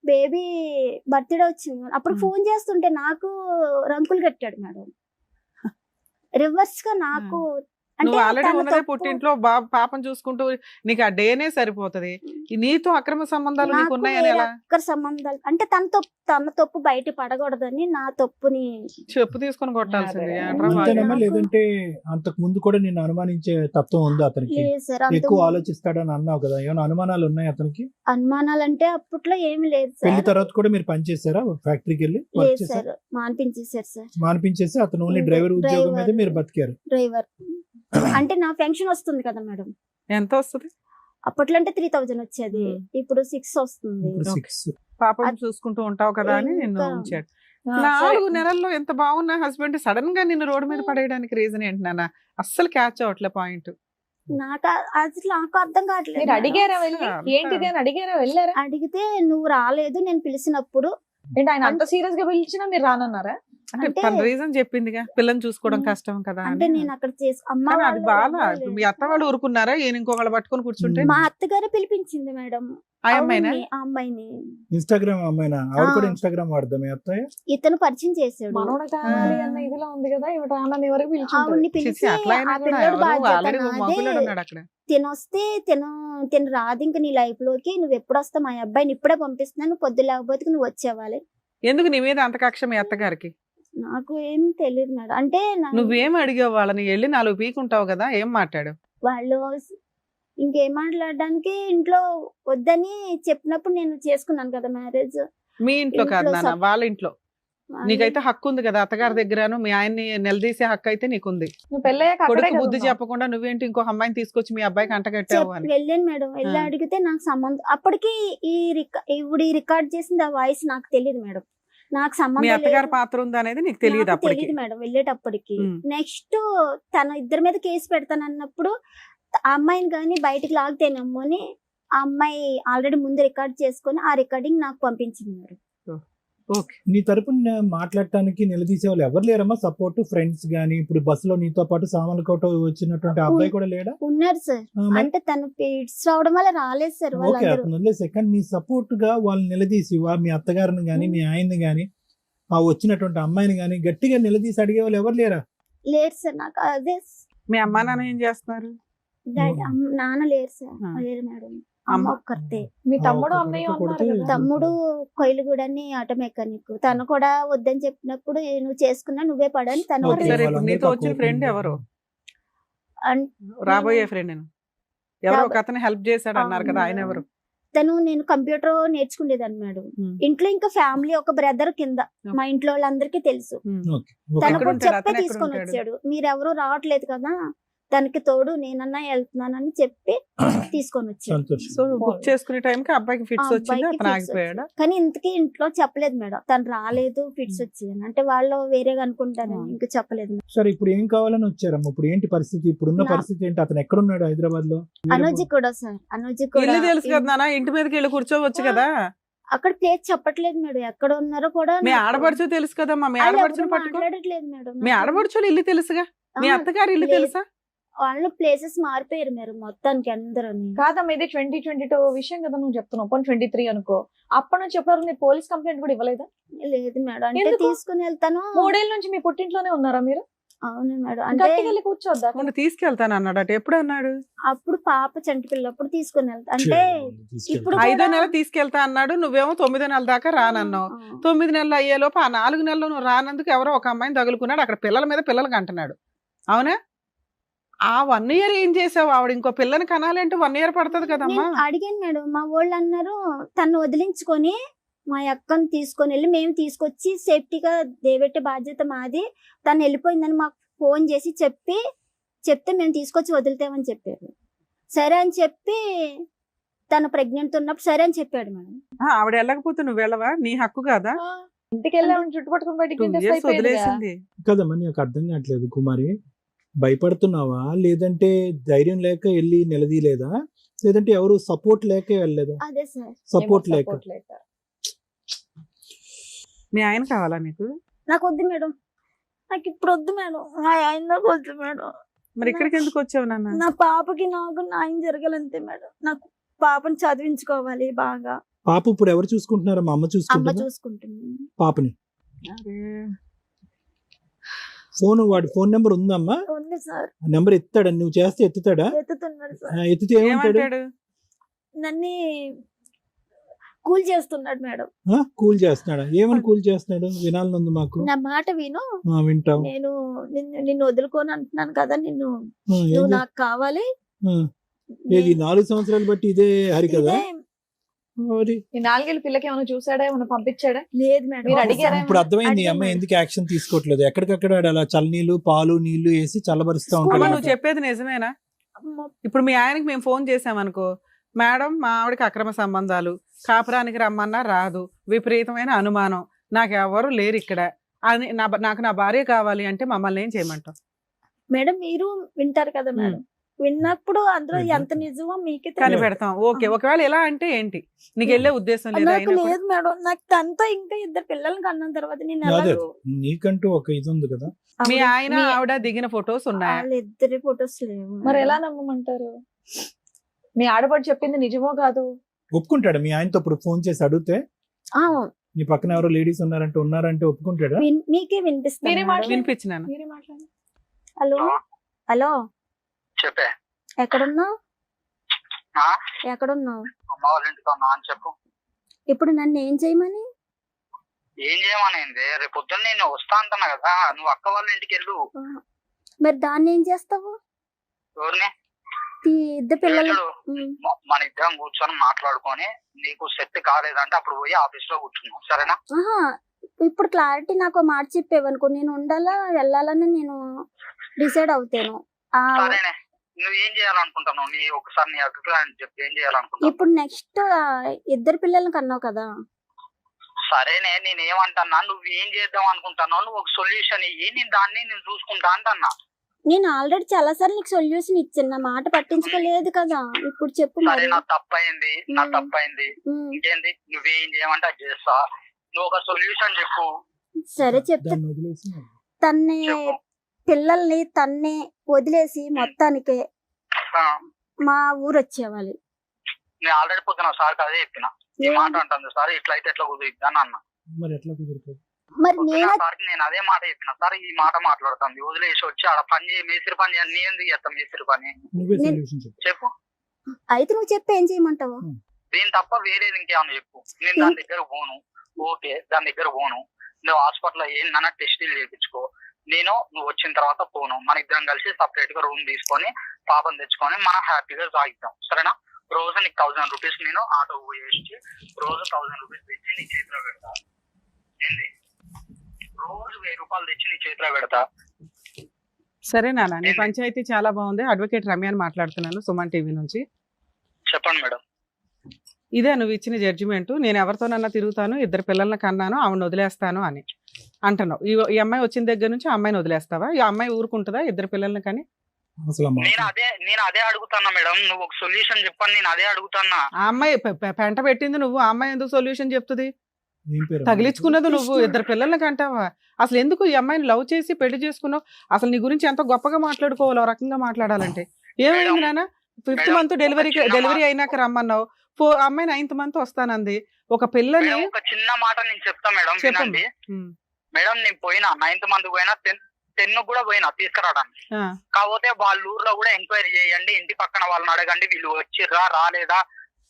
బేబీ బర్త్డే వచ్చింది. అప్పుడు ఫోన్ చేస్తుంటే నాకు రంకులు కట్టాడు మేడం. రివర్స్ గా నాకు నువ్వు ఆల్రెడీ ఉన్నదే పుట్టింట్లో పాపం చూసుకుంటూ నీకు ఆ డేనే సరిపోతది. నీతో అక్రమ సంబంధాలు నీకు ఉన్నాయని ఎలా? అక్రమ సంబంధాలు అంటే తన తప్పు బయట పడకూడదని నా తప్పుని చెప్పు తీసుకొని కొట్టాల్సింది. అంతేనమ్మా, లేదంటే అంతకు ముందు కూడా నిన్ను అనుమానించే తత్వం ఉంది అతనికి? ఎక్కువ ఆలోచిస్తాడని అన్నావు కదా, ఏమైనా అనుమానాలు ఉన్నాయి అతనికి? అనుమానాలు అంటే అప్పట్లో ఏమి లేదు సార్. పెళ్లి తర్వాత కూడా మీరు పని చేశారా ఫ్యాక్టరీకి వెళ్ళి? మానిపించేశారు సార్. మానిపించేసి అతను ఓన్లీ డ్రైవర్ ఉద్యోగం మీద మీరు బతికారు. డ్రైవర్ అంటే నా పెన్షన్ వస్తుంది కదా మేడం. ఎంత వస్తుంది? అప్పట్లో అంటే 3000 వచ్చేది, ఇప్పుడు 6 వస్తుంది. 6. పాపం చూసుకుంటూ ఉంటావు కదా అని నిన్ను ఉంచాడు. 4 నెలల్లో ఎంత బాగున్నా హస్బెండ్ సడన్ గా నిన్ను రోడ్డు మీద పడేయడానికి రీజన్ ఏంటి నాన్న? అస్సలు క్యాచ్ అవట్లే పాయింట్. నాకు అర్థం కావట్లేదు. మీరు అడిగారా వెళ్ళి ఏంటిది అని అడిగారా? వెళ్ళారా? అడిగితే నువ్వు రాలేదు, నేను పిలిచినప్పుడు. ఏంటి ఆయన అంత సీరియస్ గా పిలిచినా మీరు రానన్నారా? అంటే తన రీజన్ చెప్పిందిగా, పిల్లని చూసుకోవడం కష్టం కదా అంటే నేను అక్కడ అది బాగా. మీ అత్త వాళ్ళు ఊరుకున్నారా? ఇంకొకళ్ళు పట్టుకొని కూర్చుంటే? మా అత్తగారే పిలిపించింది మేడం. ఆ అమ్మాయిని ఇన్స్టాగ్రామ్ అమ్మాయినా? ఆవిడ కూడా ఇన్స్టాగ్రామ్ వాడదాం అత్తయ్య? ఇతను పరిచయం చేశాడు. మనోడ కావాలి అన్న ఇదిలో ఉంది కదా, ఇవి రానని వరకు ఆవిడ్ని పిలిచి తినొస్తే తిను రాదు ఇంకా నీ లైఫ్ లోకి, నువ్వు ఎప్పుడు వస్తావు, మా అబ్బాయిని ఇప్పుడే పంపిస్తున్నాను, పొద్దు లేకపోతే నువ్వు వచ్చేవాలి. ఎందుకు నీ మీద అంత కక్ష మీ అత్తగారికి? నాకు ఏం తెలియదు మేడం. అంటే నువ్వేం అడిగావు వాళ్ళని? వెళ్ళి 4 పీకుంటావు కదా, ఏం మాట్లాడు? వాళ్ళు ఇంకేం మాట్లాడడానికి ఇంట్లో వద్దని చెప్పినప్పుడు నేను చేసుకున్నాను కదా మ్యారేజ్. మీ ఇంట్లో కాదు నాన్న, వాళ్ళ ఇంట్లో. నీకైతే హక్కు ఉంది కదా అత్తగారి దగ్గరను, మీ ఆయన్ని నిలదీసే హక్కు అయితే నీకుంది. కొడుకు బుద్ధి చెప్పకుండా నువ్వేంటి ఇంకో అమ్మాయిని తీసుకొచ్చి మీ అబ్బాయికి అంటగట్టావు అని. వెళ్ళాను మేడం. వెళ్ళి అడిగితే నాకు సంబంధం, అప్పటికి ఈ రికార్డ్ చేసింది ఆ వాయిస్ నాకు తెలియదు మేడం. నాకు మీ సంబంధం అత్తగారి లేదు. పాత్ర ఉంది అనేది నీకు తెలియదు నాకు అప్పటికి. తెలియదు మేడం వెళ్ళేటప్పటికి. ఉమ్. నెక్స్ట్ తను ఇద్దరి మీద కేసు పెడతానన్నప్పుడు ఆ అమ్మాయిని కానీ బయటికి లాగితేనేమో అని ఆ అమ్మాయి ఆల్రెడీ ముందు రికార్డ్ చేసుకొని ఆ రికార్డింగ్ నాకు పంపించింది మేడం. ఓకే. నీ తరపున మాట్లాడటానికి నిలదీసే వాళ్ళు ఎవరు లేరమ్మా? సపోర్ట్ ఫ్రెండ్స్ గానీ, ఇప్పుడు బస్సులో నీతో పాటు సామాన్లు కోట వచ్చినటువంటి ఆ అబ్బాయి కూడా లేడా? ఉన్నారు సార్. అంటే తను పీడ్స్ రావడం వల్ల రాలేదు సార్ ఓకే, వాళ్ళందరూ. అతను వదిలేసే. కానీ నీ సపోర్ట్ గా వాళ్ళు నిలదీసి మీ అత్తగారిని గానీ మీ ఆయన్ని గానీ ఆ వచ్చినటువంటి అమ్మాయిని గానీ గట్టిగా నిలదీసి అడిగే వాళ్ళు ఎవరు లేరా? లేరు సార్. నాకు అదే మీ అమ్మా నాన్న ఏం చేస్తున్నారు? నాన్న లేరు సార్. ఆ. లేరు మేడం. అమ్మ? అమ్మ ఒక్కరితే. మీ తమ్ముడు ఒక అన్నయ్య కొడుకు ఉన్నారు కొడితే కదా? తమ్ముడు కొయిలుగూడని ఆటో మెకానిక్. తను కూడా వద్దని చెప్పినప్పుడు నువ్వు చేసుకున్నా నువ్వే పడని తను ఓకే, సరే, ఇప్పుడు వాళ్ళందరికీ నీతో ఆ వచ్చిన కోపం ఫ్రెండ్ ఉంది. ఎవరు? అన్- రాబోయే ఫ్రెండ్ ఎవరో ఒక రాబో- అతను హెల్ప్ చేశాడు అన్నారు కదా, ఆయన ఎవరు? నేను కంప్యూటర్ నేర్చుకునేదాన్ని మేడం. ఉమ్. ఇంట్లో ఇంకా ఫ్యామిలీ ఒక బ్రదర్ కింద ఓకే. మా ఇంట్లో వాళ్ళందరికీ తెలుసు. Okay, okay. తను ఎక్కడ కూడా ఉంటాడు? చెప్పే అతను ఎక్కడ తీసుకొని ఉంటాడు? వచ్చాడు. మీరెవరు రావట్లేదు కదా, దానికి తోడు నేనన్నా వెళ్తున్నానని చెప్పి తీసుకొని వచ్చాడు. సంతోషం. సో బుక్ చేసుకునే టైంకి అబ్బాయికి ఫిట్స్ ఆ వచ్చింది, అబ్బాయికి అతను fits ఆగిపోయాడా? వచ్చాయి. కానీ ఇంతకీ ఇంట్లో చెప్పలేదు మేడం. తను రాలేదు ఫిట్స్ వచ్చాయని. అంటే వాళ్ళు వేరేగా అనుకుంటారని ఇంకా చెప్పలేదు మేడం. సరే, ఇప్పుడు ఏం కావాలని వచ్చారమ్మా? ఇప్పుడు ఏంటి పరిస్థితి? ఇప్పుడున్న నా- పరిస్థితి ఏంటి? అతను ఎక్కడున్నాడు హైదరాబాద్ లో? అనుజి కూడా సార్. అనుజి కూడా ఇల్లు తెలుసు కదా నాన్న, ఇంటి మీదకి వెళ్ళి కూర్చోవచ్చు కదా. అక్కడ ప్లేస్ చెప్పట్లేదు మేడం. ఎక్కడ ఉన్నారో కూడా మీ నాకు- ఆడపడుచు తెలుసు కదమ్మా, మీ వాళ్ళు ఆడపడుచుని ఎవరు పట్టుకో. మాట్లాడట్లేదు మేడం. మీ నాకు- ఆడపడుచులు ఇల్లు తెలుసుగా, మీ ఆ, అత్తగారి ఇల్లు లేదు. తెలుసా? వాళ్ళు ప్లేసెస్ మారిపోయారు మీరు మొత్తానికి అందరూ. కాదమ్మా, ఇది 2022 విషయం కదా నువ్వు చెప్తున్నావు. 23 అనుకో. అప్పటి నుంచి ఎప్పటి మీరు పోలీస్ కంప్లైంట్ కూడా ఇవ్వలేదా? లేదు మేడం. అంటే ఎందుకు? తీసుకుని వెళ్తాను. 3 ఏళ్ళ నుంచి మీ పుట్టింట్లోనే ఉన్నారా మీరు? అవును మేడం. అంటే గట్టిగా వెళ్ళి కూర్చోద్దా? మొన్న తీసుకెళ్తాను అన్నాడట, ఎప్పుడు అన్నాడు? అప్పుడు పాప చంటి పిల్లప్పుడు తీసుకుని వెళ్తా. అంటే ఇప్పుడు 5వ కూడా- నెల తీసుకెళ్తా అన్నాడు, నువ్వేమో 9వ నెల దాకా రానన్నావు. 9 నెలలు అయ్యేలోపు ఆ 4 నెలలు నువ్వు రానందుకు ఎవరో ఒక అమ్మాయిని తగులుకున్నాడు. అక్కడ పిల్లల మీద పిల్లలకి అంటున్నాడు, అవునా? ఆ 1 ఇయర్ ఏం చేసావు? ఆవిడ ఇంకో పిల్లని కనాలంటే 1 ఇయర్ పడుతుంది కదమ్మా. నేను అడిగాను మేడం. మా వాళ్ళు అన్నారు తను వదిలించుకొని మా అక్కని తీసుకొని వెళ్ళి మేము తీసుకొచ్చి సేఫ్టీగా దేవెట్టే బాధ్యత మాది. తను వెళ్ళిపోయిందని మాకు ఫోన్ చేసి చెప్తే మేము తీసుకొచ్చి వదులుతామని చెప్పారు. సరే అని చెప్పి తను ప్రెగ్నెంట్ ఉన్నప్పుడు సరే అని చెప్పాడు మేడం. ఆవిడ వెళ్ళకపోతే నువ్వు వెళ్ళవా? నీ హక్కు కాదా? ఇంటికి వెళ్ళి చుట్టుపట్టుకుని బయటికి 2 గెంటేస్తే ఇయర్స్ అయిపోయేదిగా. వదిలేసింది. కదమ్మా, నాకు అర్థం కావట్లేదు కుమారి. భయపడుతున్నావా, లేదంటే ధైర్యం లేక వెళ్ళి నిలదీయలేదా, లేదంటే ఎవరు సపోర్ట్ లేక వెళ్ళలేదా? అదే సార్. సపోర్ట్ ఏమో లేక. support లేక. మీ ఆయన కావాలా నీకు? నాకు వద్దు మేడం. నాకు ఇప్పుడు వద్దు మేడం. మా ఆయన నాకు వద్దు మేడం. మరి ఇక్కడికి ఎందుకు వచ్చావు నాన్న? నా పాపకి నాకు న్యాయం జరగాలంతే మేడం. నాకు పాపని చదివించుకోవాలి బాగా. పాప ఇప్పుడు ఎవరు చూసుకుంటున్నారా? మా అమ్మ అమ్మ చూసుకుంటుందా చూసుకుంటుంది. పాపని? అరే, వాడి ఫోన్ నెంబర్ ఉందమ్మా? ఉంది సార్. నెంబర్ ఎత్తాడా? నువ్వు చేస్తే ఎత్తుతాడా? ఎత్తుతున్నాడు సార్. ఎత్తితే ఏమంటాడు? ఏమంటాడు? నన్ను కూల్ చేస్తున్నాడు మేడం. కూల్ చేస్తున్నాడా? ఏమని కూల్ చేస్తున్నాడు? వినాలనుంది మాకు. నా మాట విను. వింటాం. నేను నిన్ను వదులుకోని అంటున్నాను కదా. నువ్వు ఏం నాకు కావాలి. ఏది 4 సంవత్సరాలు బట్టి ఇదే హరి కదా? ఇదే- మరి ఈ 4 ఏళ్ళ పిల్లకి ఏమైనా చూసాడా, ఏమైనా పంపించాడా? లేదు మేడం. మీరు అడిగారా? ఇప్పుడు అర్థమైంది ఈ అడిగాను. అమ్మాయి ఎందుకు యాక్షన్ తీసుకోవట్లేదు. ఎక్కడికక్కడ అలా చల్లనీళ్ళు పాలు నీళ్లు వేసి చల్లబరుస్తా అమ్మ, ఉంటాడు. నువ్వు చెప్పేది నిజమేనా? అమ్మ, ఇప్పుడు మీ ఆయనకి మేము ఫోన్ చేసామనుకో, మేడం మా ఆవిడకి అక్రమ సంబంధాలు, కాపురానికి రమ్మన్నా రాదు, విపరీతమైన అనుమానం, నాకు ఎవరు లేరు ఇక్కడ అని నాకు నా భార్య కావాలి అంటే మమ్మల్ని ఏం చేయమంటావు? మేడం మీరు వింటారు కదా మేడం. విన్నప్పుడు అందులో ఎంత నిజమో మీకే తెలియదు. కనిపెడతాం. ఓకే, ఒకవేళ ఎలా అంటే ఏంటి? నీకు వెళ్ళే ఉద్దేశం లేదా? నాకు లేదు మేడం. నాకు తనతో ఇంకా 2 పిల్లల్ని కన్న తర్వాత నేను అదే ఎలాగో నీకంటూ ఒక ఇది ఉంది కదా. మీ ఆయన ఆవిడ దిగిన ఫొటోస్ ఉన్నాయా? వాళ్ళిద్దరి ఫొటోస్ లేవు. మరి ఎలా నమ్మమంటారు? మీ ఆడపడి చెప్పింది నిజమో కాదు? ఒప్పుకుంటాడు మీ ఆయనతో ఇప్పుడు ఫోన్ చేసి అడిగితే? ఆ, నీ పక్కన ఎవరో లేడీస్ ఉన్నారంటే ఒప్పుకుంటాడా? మీకే వినిపిస్తుంది మీరే మేడం. మాట్లాడండి. వినిపించినాను. మీరే మాట్లాడండి. హలో హలో చెప్పే. ఎక్కడున్నావు? ఆ? ఎక్కడున్నావు? అమ్మ వాళ్ళ ఇంటికి ఉన్నా అని చెప్పు. ఇప్పుడు నన్ను ఏం చేయమని? ఏం చేయమనేది? రేపు పొద్దున్న నేను వస్తా అంటున్నా కదా, నువ్వు అక్క వాళ్ళ ఇంటికి వెళ్ళు. మరి దాన్ని ఏం చేస్తావు? ఎవరిని? 2 పిల్లలు. చూడు, మన ఇద్దరం కూర్చొని మాట్లాడుకొని నీకు సెట్ కాలేదంటే అప్పుడు పోయి ఆఫీస్ లో కూర్చున్నాం, సరేనా? ఆహా, ఇప్పుడు క్లారిటీ నాకు ఒక మాట చెప్పేవనుకో, నేను ఉండాలా వెళ్ళాలని నేను డిసైడ్ అవుతాను. సరేనే, నువ్వు ఏం చేయాలనుకుంటున్నావు? ఒకసారి నీ అభిప్రాయం చెప్పి ఏం చేయాలనుకుంటున్నావు? ఇప్పుడు నెక్స్ట్ 2 పిల్లల్ని కన్నావు కదా. సరేనే నేను ఏమంటున్నా, నువ్వు ఏం చేద్దాం అనుకుంటున్నావు, నువ్వు ఒక సొల్యూషన్ ఇయ్యి, నేను దాన్ని నేను చూసుకుంటా అంటన్నా. నేను ఆల్రెడీ చాలా సార్లు నీకు సొల్యూషన్ ఇచ్చాను, నా మాట పట్టించుకోలేదు కదా, ఇప్పుడు చెప్పు సరే మరి. నా తప్పైంది, నా తప్పైంది, ఇంకేంది, నువ్వేం చేయమంటే అది చేస్తా, నువ్వు ఒక సొల్యూషన్ చెప్పు. సరే చెప్తా. దాన్ని వదిలేసి తన్నే చెప్పు. పిల్లల్ని తన్నే వదిలేసి మొత్తానికి ఆ, మా ఊరు వచ్చేవాలి. నేను ఆల్రెడీ పొద్దున సార్ అదే చెప్పిన, ఈ మాట అంటుంది సార్, ఇట్లా అయితే ఎట్లా కుదురుద్ది అని అన్న. మరి ఎట్లా కుదురుతుంది? మరి పొద్దున నేను సార్కి నేను అదే మాట చెప్పిన, సార్ ఈ మాట మాట్లాడుతుంది, వదిలేసి వచ్చి ఆడ పని చేయి, మేస్త్రి పని చేయాలి, నేను ఎందుకు చేస్తాను మేస్త్రి పని, నువ్వే నేను- సొల్యూషన్ చెప్పు. చెప్పు. అయితే నువ్వు చెప్పి ఏం చేయమంటావు? దీని తప్ప వేరేది ఇంకేమన్నా చెప్పు. నేను దాని దగ్గర పోను, ఓకే దాని దగ్గర పోను, నువ్వు హాస్పిటల్లో ఏందన్నా టెస్టులు చేయించుకో, నువ్వు వచ్చిన తర్వాత పోను, మన ఇద్దరం కలిసి సపరేట్ గా రూమ్ తీసుకొని పాపం తెచ్చుకొని మనం హ్యాపీగా సాగిద్దాం, సరేనా? రోజు నీకు 1000 రూపీస్ నేను ఆటో పోయేసి రోజు 1000 రూపీస్ తెచ్చి నీ చేతిలో పెడతా, ఏంది రోజు 1000 రూపాయలు తెచ్చి నీ చేతిలో పెడతా. సరే నాన్న, నీ పంచాయతీ చాలా బాగుంది. అడ్వకేట్ రమ్య అని మాట్లాడుతున్నాను, సుమన్ టీవీ నుంచి. చెప్పండి మేడం. ఇదే నువ్వు ఇచ్చిన జడ్జిమెంట్. నేను ఎవరితోనన్నా తిరుగుతాను, 2 పిల్లల్ని కన్నాను, ఆవిడని వదిలేస్తాను అని అంటున్నావు. ఈ అమ్మాయి వచ్చిన దగ్గర నుంచి ఆ అమ్మాయిని వదిలేస్తావా? ఈ అమ్మాయి ఊరుకుంటుందా 2 పిల్లల్ని కానీ? అసలు ఆ మాట నేను అదే అడుగుతున్నా మేడం, నువ్వు ఒక సొల్యూషన్ చెప్పని నేను అదే అడుగుతున్నా. ఆ అమ్మాయి పెంట పెట్టింది నువ్వు, ఆ అమ్మాయి ఎందుకు సొల్యూషన్ చెప్తుంది? ఏం పేరు? తగిలించుకున్నది నువ్వు, 2 పిల్లల్ని కంటావా? అసలు ఎందుకు ఈ అమ్మాయిని లవ్ చేసి పెళ్లి చేసుకున్నావు? అసలు నీ గురించి ఎంతో గొప్పగా మాట్లాడుకోవాలి, ఓ రకంగా మాట్లాడాలంటే. ఏమైంది నాన్న? 5th మంత్ డెలివరీ అయినాక రమ్మన్నావు, అమ్మాయి 9th మంత్ వస్తానంది. ఒక పిల్లని మేడం, ఒక చిన్న మాట నేను చెప్తా మేడం, చెప్పండి. వినండి మేడం. నేను పోయినా 9th మంత్ పోయినా 10 కూడా పోయినా తీసుకురావడానికి. ఆ, కాకపోతే వాళ్ళ ఊర్లో కూడా ఎంక్వైరీ చేయండి, ఇంటి పక్కన వాళ్ళని అడగండి, వీళ్ళు వచ్చిర్రా రాలేదా,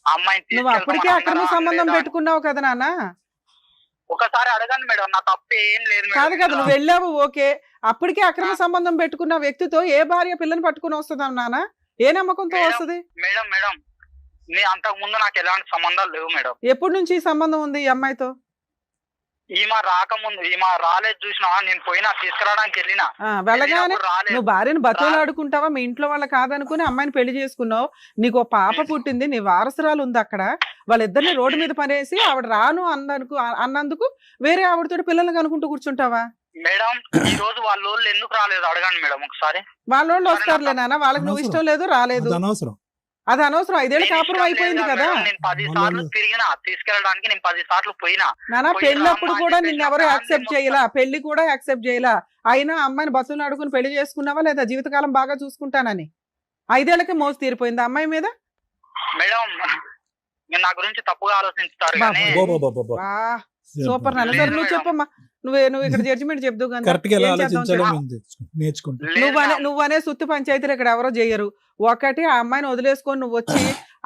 అమ్మాయిని నువ్వు అప్పటికే అక్రమ సంబంధం పెట్టుకున్నావు కదా నాన్న. ఒకసారి అడగండి మేడం, నా తప్పు ఏం లేదు కాదు కదా, మేడం. నువ్వు వెళ్ళావు ఓకే, అప్పటికే అక్రమ సంబంధం పెట్టుకున్న వ్యక్తితో ఏ భార్య పిల్లని పట్టుకుని వస్తుందా నాన్న? ఏ నమ్మకంతో వస్తుంది? మేడం మేడం నీ అంతకు ముందు నాకు ఎలాంటి సంబంధాలు లేవు మేడం. ఎప్పటి నుంచి ఈ సంబంధం ఉంది ఈ అమ్మాయితో? ఈమె రాకముందు, ఈమె రాలేదు చూసినా, నేను పోయినా తీసుకురావడానికి వెళ్ళినా, వెళ్ళగానే రాలేదు. నువ్వు భార్యను బతులు ఆడుకుంటావా? మీ ఇంట్లో వాళ్ళ కాదనుకుని అమ్మాయిని పెళ్లి చేసుకున్నావు, నీకు ఓ పాప పుట్టింది, నీ వారసురాలు ఉంది అక్కడ, వాళ్ళిద్దరిని రోడ్డు మీద పడేసి ఆవిడ రాను అన్నందుకు వేరే ఆవిడతో పిల్లల్ని కనుకుంటూ కూర్చుంటావా? మేడం ఈ రోజు వాళ్ళ వాళ్ళు ఎందుకు రాలేదు అడగండి మేడం ఒకసారి. వాళ్ళోళ్ళు వస్తారులే నాన్న, వాళ్ళకి నువ్వు ఇష్టం లేదు రాలేదు, అది అనవసరం. అది అనవసరం. 5 ఏళ్ళు నేను కాపురం ఇష్టం అయిపోయింది లేదు కదా మేడం, నేను 10 సార్లు తిరిగినా, తీసుకెళ్ళడానికి నేను 10 సార్లు పోయినా. నాన్న. పోయి పెళ్ళప్పుడు రమ్మని కూడా చెప్పేసి నిన్ను ఎవరు నా యాక్సెప్ట్ ఫ్యామిలీ చేయలా, పెళ్లి కూడా యాక్సెప్ట్ చేయలా, అయినా అమ్మాయిని బస్సులు ఆడుకుని పెళ్లి చేసుకున్నావా లేదా? జీవితకాలం బాగా చూసుకుంటానని 5 ఏళ్ళకే మోసు తీరిపోయింది అమ్మాయి మీద. మేడం మీరు నా గురించి తప్పుగా ఆలోచిస్తారు కానీ బాబా వా, సూపర్ నాన్న. సరే నువ్వు చెప్పమ్మా, నువ్వు ఇక్కడ జడ్జిమెంట్ చెప్దు కరెక్ట్ గా ఎలా ఆలోచించాలో మేము నేర్చుకుంటాం. లేదు నువ్వనే సుత్తి పంచాయతీలు ఇక్కడ ఎవరో చెయ్యరు. ఒకటి ఆ అమ్మాయిని వదిలేసుకొని నువ్వు వచ్చి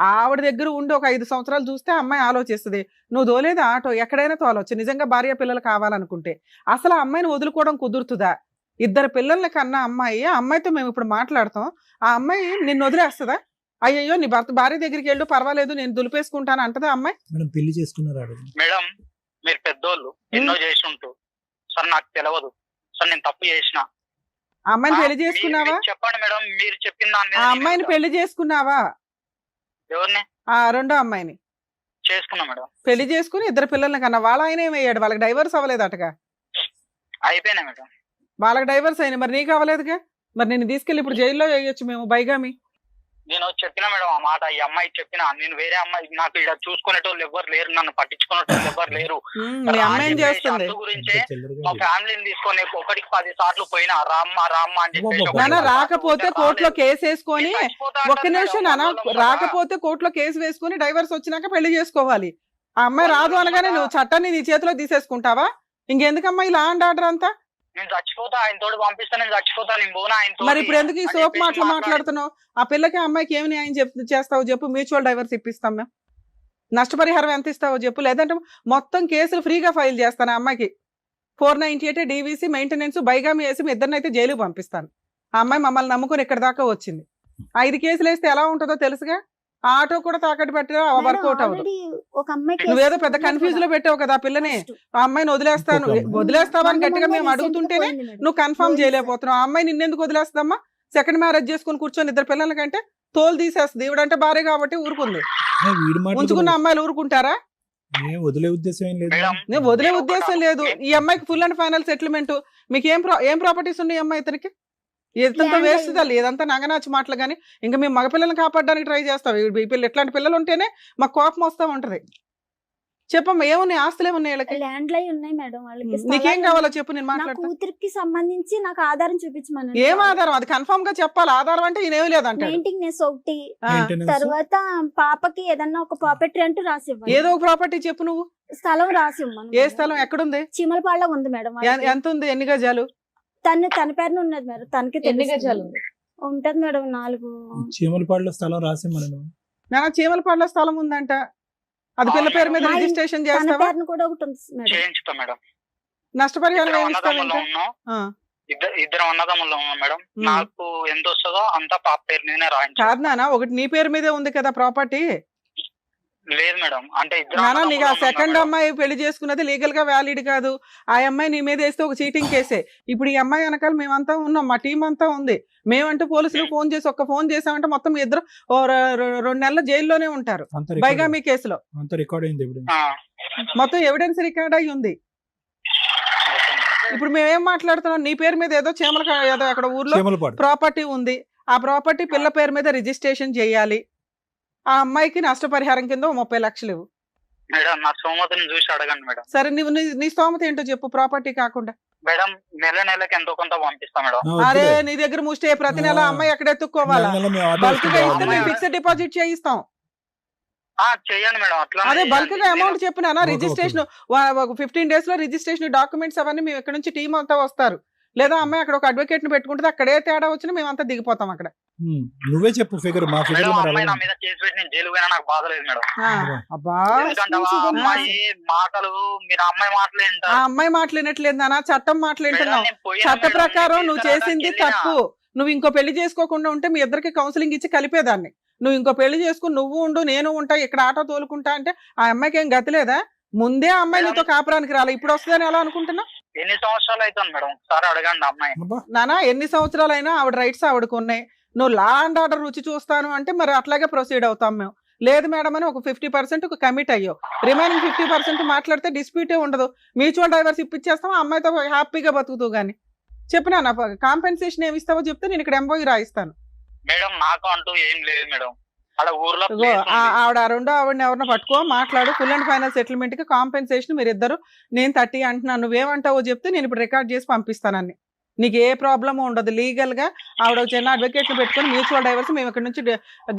ఆవిడ దగ్గర ఉండి ఒక 5 సంవత్సరాలు చూస్తే అమ్మాయి ఆలోచిస్తుంది. నువ్వు తోలేదు ఆటో, ఎక్కడైనా తోలవచ్చు నిజంగా భార్య పిల్లలు కావాలనుకుంటే. అసలు ఆ అమ్మాయిని వదులుకోవడం కుదురుతుందా? 2 పిల్లల్ని కన్నా అమ్మాయి, ఆ అమ్మాయితో మేము ఇప్పుడు మాట్లాడతాం, ఆ అమ్మాయి నిన్ను వదిలేస్తుందా? అయ్యయ్యో నీ భార్య దగ్గరికి వెళ్ళు పర్వాలేదు నేను దులిపేసుకుంటాను అంటదా అమ్మాయి? మేడం పెళ్లి చేసుకున్నారు మేడం, మీరు పెద్దోళ్ళు ఎన్నో చేసి ఉంటూ సార్, నాకు తెలియదు సార్, నేను తప్పు చేసిన. ఆ అమ్మాయిని పెళ్లి చేసుకున్నావా? మీరు చెప్పండి మేడం, మీరు చెప్పిన దాని మీద ఆ నేను అమ్మాయిని పెళ్లి చేసుకున్నావా? ఎవరిని ఆ రెండో అమ్మాయిని చేసుకున్నా మేడం. పెళ్లి చేసుకుని 2 పిల్లల్ని కన్నా. వాళ్ళ ఆయన ఏమయ్యాడు? వాళ్ళకి డైవర్స్ అవ్వలేదటగా? అయిపోయినా మేడం. వాళ్ళకి డైవర్స్ అయినా, మరి నీకు అవ్వలేదుగా? మరి నేను తీసుకెళ్ళి ఇప్పుడు జైల్లో వేయొచ్చు మేము బైగామి. నేను చెప్పిన మేడం ఆ మాట, ఈ అమ్మాయి చెప్పిన, నేను వేరే అమ్మాయి, నాకు ఇక్కడ చూసుకునేటోళ్ళు ఎవరు లేరు, నన్ను పట్టించుకునేటోళ్ళు ఎవరు లేరు. మీ అమ్మాయి ఏం చేస్తుంది? అందు గురించే మా ఫ్యామిలీని తీసుకొని 1కి 10 సార్లు పోయినా రామ్మ అని చెప్పేసి నాన్న రాకపోతే కోర్టులో కేసు వేసుకొని, ఒక్క నిమిషం నాన్న, రాకపోతే కోర్టులో కేసు వేసుకొని డైవర్స్ వచ్చినాక పెళ్లి చేసుకోవాలి. ఆ అమ్మాయి రాదు అనగానే నువ్వు చట్టాన్ని నీ చేతిలో తీసేసుకుంటావా? ఇంకెందుకమ్మా ఇలా అండ్ ఆర్డర్ అంతా? నేను చచ్చిపోతా, ఆయన తోడు పంపిస్తా, నేను చచ్చిపోతా, నేను పోనా ఆయన. మరి ఇప్పుడు ఎందుకు ఈ సోప్ మాటలు మాట్లాడుతున్నావు? ఆ పిల్లకి అమ్మాయికి ఏమి న్యాయం చేస్తావు చెప్పు? మ్యూచువల్ డైవర్స్ ఇప్పిస్తాం మేము, నష్టపరిహారం ఎంత ఇస్తావో చెప్పు, లేదంటే మొత్తం కేసులు ఫ్రీగా ఫైల్ చేస్తాను ఆ అమ్మాయికి. 498 DVC మెయింటెనెన్స్ బైగామి వేసి మీ ఇద్దరినైతే జైలుకి పంపిస్తాను. ఆ అమ్మాయి మమ్మల్ని నమ్ముకుని ఇక్కడ దాకా వచ్చింది. 5 కేసులు వేస్తే ఎలా ఉంటుందో తెలుసుగా. ఆటో కూడా తాకట్టు పెట్టినా వర్కౌట్ అవ్వదు. ఒక అమ్మాయికి నువ్వేదో పెద్ద కన్ఫ్యూజ్ లో పెట్టావు కదా ఆ పిల్లని. ఆ అమ్మాయిని వదిలేస్తావా అని గట్టిగా మేము అడుగుతుంటేనే నువ్వు కన్ఫర్మ్ చేయలేకపోతున్నావు. ఆ అమ్మాయి నిన్నెందుకు వదిలేస్తామా? 2nd మ్యారేజ్ చేసుకుని కూర్చొని 2 పిల్లల కంటే తోలు తీసేస్తుంది. ఈవిడంటే భార్య కాబట్టి ఊరుకుంది. ఉంచుకున్న అమ్మాయిలు ఊరుకుంటారా? ఏం వదిలే ఉద్దేశం ఏం లేదు. మేడం నేను వదిలే నేను ఉద్దేశం ఒకటి లేదు. అడుగుతాను. ఈ అమ్మాయికి ఫుల్ అండ్ ఫైనల్ సెటిల్మెంట్. మీకు ఏం ప్రాపర్టీస్ ఉన్నాయి అమ్మాయి ఇతనికి? ఇదంతా Land వేస్ట్ అయింది. తల్లి, ఇదంతా నగనాచి మాటలు. కానీ ఇంకా మేము మగపిల్లల్ని కాపాడడానికి ట్రై చేస్తాం. ఈ పిల్లలు ఇట్లాంటి పిల్లలు ఉంటేనే మాకు కోపం వస్తూ ఉంటది. చెప్పమ్మా, ఏమున్నాయి ఆస్తులు, ఏమున్నాయి వీళ్ళకి? ల్యాండ్ లై ఉన్నాయి మేడం వాళ్ళకి. నీకేం స్థలాలు కావాలో చెప్పు, నేను నా మాట్లాడతా. కూతురికి సంబంధించి నాకు ఆధారం చూపించమని. ఏం ఆధారం? అది కన్ఫర్మ్ గా చెప్పాలి. ఆధారం అంటే ఈయనేమి లేదంటాడు. మెయింటెనెన్స్ ఒకటి, Maintenance. తర్వాత పాపకి ఏదన్నా ఒక ప్రాపర్టీ అంటూ రాసి ఇవ్వాలి. ఏదో ఒక ప్రాపర్టీ చెప్పు నువ్వు. స్థలం రాసి ఇవ్వమను ఏ మేడం. స్థలం ఎక్కడుంది? చీమలపాడులో ఉంది మేడం. వాళ్ళకి. ఎంత ఉంది? ఎన్ని గజాలు? తన పేరున ఉన్నది మేడం. తనకి ఎన్ని తెలుసు. గజాలు ఉంది? ఉంటది మేడం 4. చీమలపాడులో స్థలం రాసి మనం నా చీమలపాడులో స్థలం ఉందంట. అది పిల్ల పేరు మీద మా ఇన్- రిజిస్ట్రేషన్ తన చేస్తావా? పేరున కూడా ఒకటి ఉంది మేడం. చేయించుతా మేడం. నష్టపరిహారం ఇద్దరం ఏమి ఇస్తావు అన్నదమ్ముల్లో ఇంకా? ఉన్నాం. ఆ. ఇద్దరం అన్నదమ్ముల్లో ఉన్నాం మేడం. ఉమ్. నాకు ఎంత వస్తుందో అంతా పాప పేరు మీదనే రాయించు. కాదు నాన్న, ఒకటి నీ పేరు మీదే ఉంది కదా ప్రాపర్టీ. లేదు మేడం, అంటే ఇద్దరు నాన్న, నీకు ఆ అన్నదమ్ముల్లో ఉన్నాం సెకండ్ మేడం. అమ్మాయి పెళ్లి చేసుకున్నది లీగల్ గా వ్యాలిడ్ కాదు. ఆ అమ్మాయి నీ మీద వేస్తే ఒక చీటింగ్ కేసే. ఇప్పుడు ఈ అమ్మాయి వెనకాల మేమంతా ఉన్నాం, మా టీం అంతా ఉంది. మేమంటూ పోలీసులు ఫోన్ చేసి ఒక్క ఫోన్ చేసామంటే మొత్తం మీ ఇద్దరు 2 నెలల జైల్లోనే ఉంటారు. అంత బైగామీ కేసులో రికార్డ్ అయింది ఇప్పుడు. ఆ, మొత్తం ఎవిడెన్స్ రికార్డ్ అయ్యి ఉంది. ఇప్పుడు మేమేం మాట్లాడుతున్నాం? నీ పేరు మీద ఏదో ఏదో అక్కడ ఊర్లో చీమలపాడు ప్రాపర్టీ ఉంది. ఆ ప్రాపర్టీ పిల్ల పేరు మీద రిజిస్ట్రేషన్ చేయాలి. ఆ అమ్మాయికి నష్టపరిహారం కింద 30 లక్షలు ఇవ్వు. మేడం నా సోమతిని చూసి అడగండి మేడం. సరే, నువ్వు నీ స్తోమత ఏంటో చెప్పు. ప్రాపర్టీ కాకుండా మేడం నెలకి ఎంతో కొంత పంపిస్తా మేడం. అరే, నీ దగ్గర ముష్టే ప్రతి నెల అమ్మాయి ఎక్కడ ఎత్తుక్కోవాలా? బల్క్ గా ఇస్తే మేము ఫిక్స్డ్ డిపాజిట్ చేయిస్తాం. చెయ్యండి మేడం. అట్లా అదే బల్క్ గా అమౌంట్ చెప్పినా ఓకే, రిజిస్ట్రేషన్ 15 days లో రిజిస్ట్రేషన్ డాక్యుమెంట్స్ అవన్నీ మేము ఇక్కడ నుంచి టీం అంతా వస్తారు. లేదా అమ్మాయి అక్కడ ఒక అడ్వకేట్ ని పెట్టుకుంటే అక్కడే తేడా వచ్చినా మేమంతా దిగిపోతాం అక్కడ. నువ్వే చెప్పు ఫిగర్. మా ఫిగర్ మేడం అమ్మాయి నా మీద కేసు పెట్టి నేను జైలు పోయినా నాకు బాధ లేదు మేడం. ఆ, అబ్బా, ఎందుకంటే ఆ అమ్మాయి మాటలు మీరు అమ్మాయి మాటలు ఆ వింటారు. అమ్మాయి మాట్లాడినట్లేదు నాన్న, చట్టం మాట్లాడుతున్నావు. మేడం, నేను పోయినా చట్ట మేడం, ప్రకారం నేను నువ్వు తీసుకురావడానికి చేసింది వెళ్ళినా. తప్పు. నువ్వు ఇంకో పెళ్లి చేసుకోకుండా ఉంటే మీ ఇద్దరికి కౌన్సిలింగ్ ఇచ్చి కలిపేదాన్ని. నువ్వు ఇంకో పెళ్లి చేసుకుని నువ్వు ఉండు, నేను ఉంటా, ఇక్కడ ఆటో తోలుకుంటా అంటే ఆ అమ్మాయికి ఏం గతి లేదా? ముందే ఆ అమ్మాయి నీతో కాపురానికి రాలే, ఇప్పుడు వస్తుందని ఎలా అనుకుంటున్నా? ఎన్ని సంవత్సరాలు అవుతుంది మేడం? ఒకసారి అడగండి అమ్మాయి. నానా, ఎన్ని సంవత్సరాలైనా ఆవిడ రైట్స్ ఆవిడకు ఉన్నాయి. నువ్వు లా అండ్ ఆర్డర్ రుచి చూస్తాను అంటే మరి అట్లాగే ప్రొసీడ్ అవుతాం మేము. లేదు మేడం అని ఒక 50% కమిట్ అయ్యో, రిమైనింగ్ 50% మాట్లాడితే డిస్ప్యూటే ఉండదు. మ్యూచువల్ డైవర్స్ ఇప్పించేస్తాం, ఆ అమ్మాయితో హ్యాపీగా బతుకుతూ గానీ. చెప్పు నాన్న, కాంపెన్సేషన్ ఏమి ఇస్తావో చెప్తే నేను ఇక్కడ ఎంబోయి రాయిస్తాను. మేడం నాకు అంటూ ఏం లేదు మేడం. అక్కడ ఊర్లో ఇగో, place ఉంది. ఆవిడ రెండో ఆవిడని ఎవరినో పట్టుకో, మాట్లాడు. ఫుల్ అండ్ ఫైనల్ సెటిల్మెంట్ కి కాంపెన్సేషన్ మీరు ఇద్దరు. నేను 30 అంటున్నాను, నువ్వేమంటావో చెప్తే నేను ఇప్పుడు రికార్డ్ చేసి పంపిస్తానని. నీకు ఏ ప్రాబ్లమ్ ఉండదు. లీగల్ గా ఆవిడ ఒక చిన్న అడ్వకేట్ ని పెట్టుకుని మ్యూచువల్ డైవర్స్ మేము ఇక్కడ నుంచి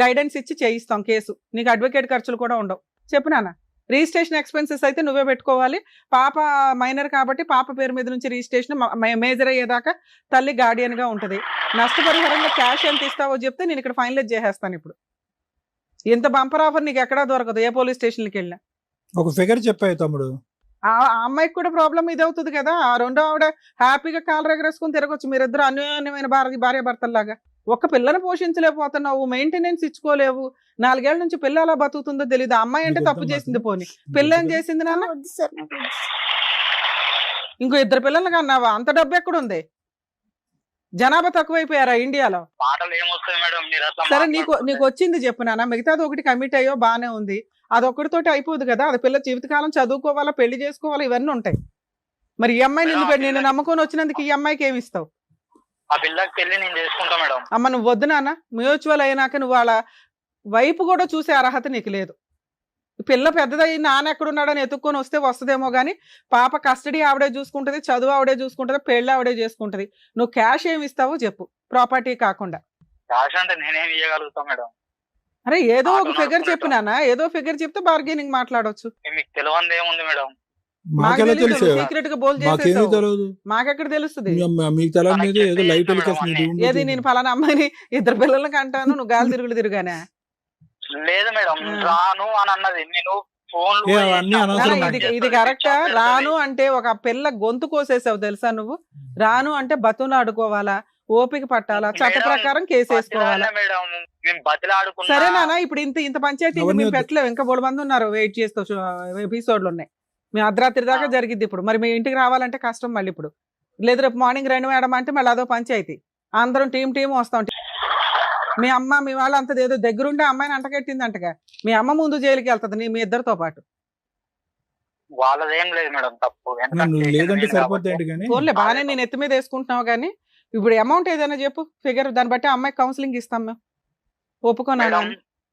గైడెన్స్ ఇచ్చి చేయిస్తాం కేసు. నీకు అడ్వకేట్ ఖర్చులు కూడా ఉండవు. చెప్పు నాన్న. రిజిస్ట్రేషన్ ఎక్స్పెన్సెస్ అయితే నువ్వే పెట్టుకోవాలి. పాప మైనర్ కాబట్టి పాప పేరు మీద నుంచి రిజిస్ట్రేషన్ మేజర్ అయ్యేదాకా తల్లి గార్డియన్ గా ఉంటది. నష్టపరిహారంగా క్యాష్ ఎంత ఇస్తావో చెప్తే నేను ఇక్కడ ఫైనలైజ్ చేసేస్తాను. ఇప్పుడు ఇంత బంపర్ ఆఫర్ నీకు ఎక్కడా దొరకదు, ఏ పోలీస్ స్టేషన్కి వెళ్ళినా. ఒక ఫిగర్ చెప్పాయి తమ్ముడు. ఆ అమ్మాయికి కూడా ప్రాబ్లం ఇది అవుతుంది కదా. ఆ రెండో ఆవిడ హ్యాపీగా కాలు ఎగరేసుకుని తిరగొచ్చు. మీరిద్దరు అన్యోన్యమైన భార్య భర్తల్లాగా. ఒక్క పిల్లని పోషించలేకపోతున్నావు, మెయింటెనెన్స్ ఇచ్చుకోలేవు. 4 ఏళ్ల నుంచి పిల్ల ఎలా బతుకుతుందో తెలియదు. అమ్మాయి అంటే తప్పు చేసింది పోని, పిల్ల ఏం చేసింది నాన్న? వద్దు సార్ నాకు వద్దు. ఇంకో 2 పిల్లలు కన్నావా? అంత డబ్బు ఎక్కడుంది? జనాభా తక్కువైపోయారా ఇండియాలో? మాటలు ఏమొస్తాయి మేడం? మీరు అట్లా సరే, నీకు మాట్లాడుతుంటే. వచ్చింది చెప్పు నాన్న. మిగతాది ఒకటి కమిట్ అయ్యో బానే ఉంది, అదొక్కటితోటి అయిపోదు కదా. అది పిల్ల జీవితకాలం చదువుకోవాలా, పెళ్లి చేసుకోవాలా, ఇవన్నీ ఉంటాయి. మరి ఈ అమ్మాయి నిన్ను నమ్ముకొని వచ్చినందుకు ఈ అమ్మాయికి ఏమి ఇస్తావు? ఆ పిల్లకి పెళ్లి నేను చేసుకుంటా మేడం. అమ్మ, నువ్వు వద్దు నాన్న. మ్యూచువల్ అయినాక నువ్వు వాళ్ళ వైపు కూడా చూసే అర్హత నీకు లేదు. పిల్ల పెద్దదై నాన్న ఎక్కడున్నాడని ఎత్తుక్కొని వస్తే వస్తుందేమో కానీ పాప కస్టడీ ఆవిడే చూసుకుంటది, చదువు ఆవిడే చూసుకుంటది, పెళ్లి ఆవిడే చేసుకుంటది. నువ్వు క్యాష్ ఏమి ఇస్తావో చెప్పు, ప్రాపర్టీ కాకుండా. క్యాష్ అంటే నేనేం ఇవ్వగలుగుతా మేడం? అరే, ఏదో ఒక ఆటో ఫిగర్ నడుపుకుంటా. చెప్పు నాన్న. ఏదో ఫిగర్ చెప్తే బార్గెనింగ్ మాట్లాడొచ్చు. మీకు తెలియంది ఏముంది మేడం? మాకెలా తెలుసు? సీక్రెట్ గా బోల్ మాకేమీ చేసేసావు. తెలియదు. మాకెక్కడ తెలుస్తుంది? మీకు తెలంగాణ ఏదో లైట్ టెలికాస్ట్ ఏది నేను ఫలానా అమ్మాయిని 2 పిల్లలకి అంటాను, నువ్వు గాలి తిరుగులు తిరుగానే. లేదు మేడం, రాను అని అన్నది. నేను ఫోన్ ఏ, అవన్నీ అనవసరం. ఇది కరెక్టా? రాను అంటే ఒక పిల్ల గొంతు కోసేసావు తెలుసా నువ్వు? రాను అంటే బతును ఆడుకోవాలా, ఓపిక పట్టాలా, చట్ట ప్రకారం కేసు వేసుకోవాలా? మేడం మేము బతిలాడుకున్నా. సరే నాన్న, ఇప్పుడు ఇంత పంచాయతీ అవన్నీ మేము వద్దు. పెట్టలేవు. ఇంకా 3 మంది ఉన్నారు వెయిట్ చేస్తూ, ఎపిసోడ్లు ఉన్నాయి. మేము అర్ధరాత్రి దాకా జరిగిద్ది ఇప్పుడు. మరి మీ ఇంటికి రావాలంటే కష్టం. మళ్ళీ ఇప్పుడు లేదు, రేపు మార్నింగ్ రండి మేడం అంటే మళ్ళీ అదో పంచాయతీ. అందరం టీం వస్తాం. మీ అమ్మ మీ వాళ్ళు అంత ఏదో దగ్గరుండే అమ్మాయిని అంటకెట్టింది అంటగా. మీ అమ్మ ముందు జైలుకి వెళ్తుంది మీ ఇద్దరితో పాటు. వాళ్ళదేం లేదు మేడం తప్పు. ఎందుకంటే నువ్వు చేసింది లేదంటే నేను సరిపోద్ది కాబట్టి. ఏంటి కానీ ఫోన్లే బాగానే నేను ఎత్తి మీద వేసుకుంటున్నావు కానీ ఇప్పుడు అమౌంట్ ఏదైనా చెప్పు ఫిగర్, దాన్ని బట్టి అమ్మాయికి కౌన్సిలింగ్ ఇస్తాం మేము. ఒప్పుకోనా? మేడం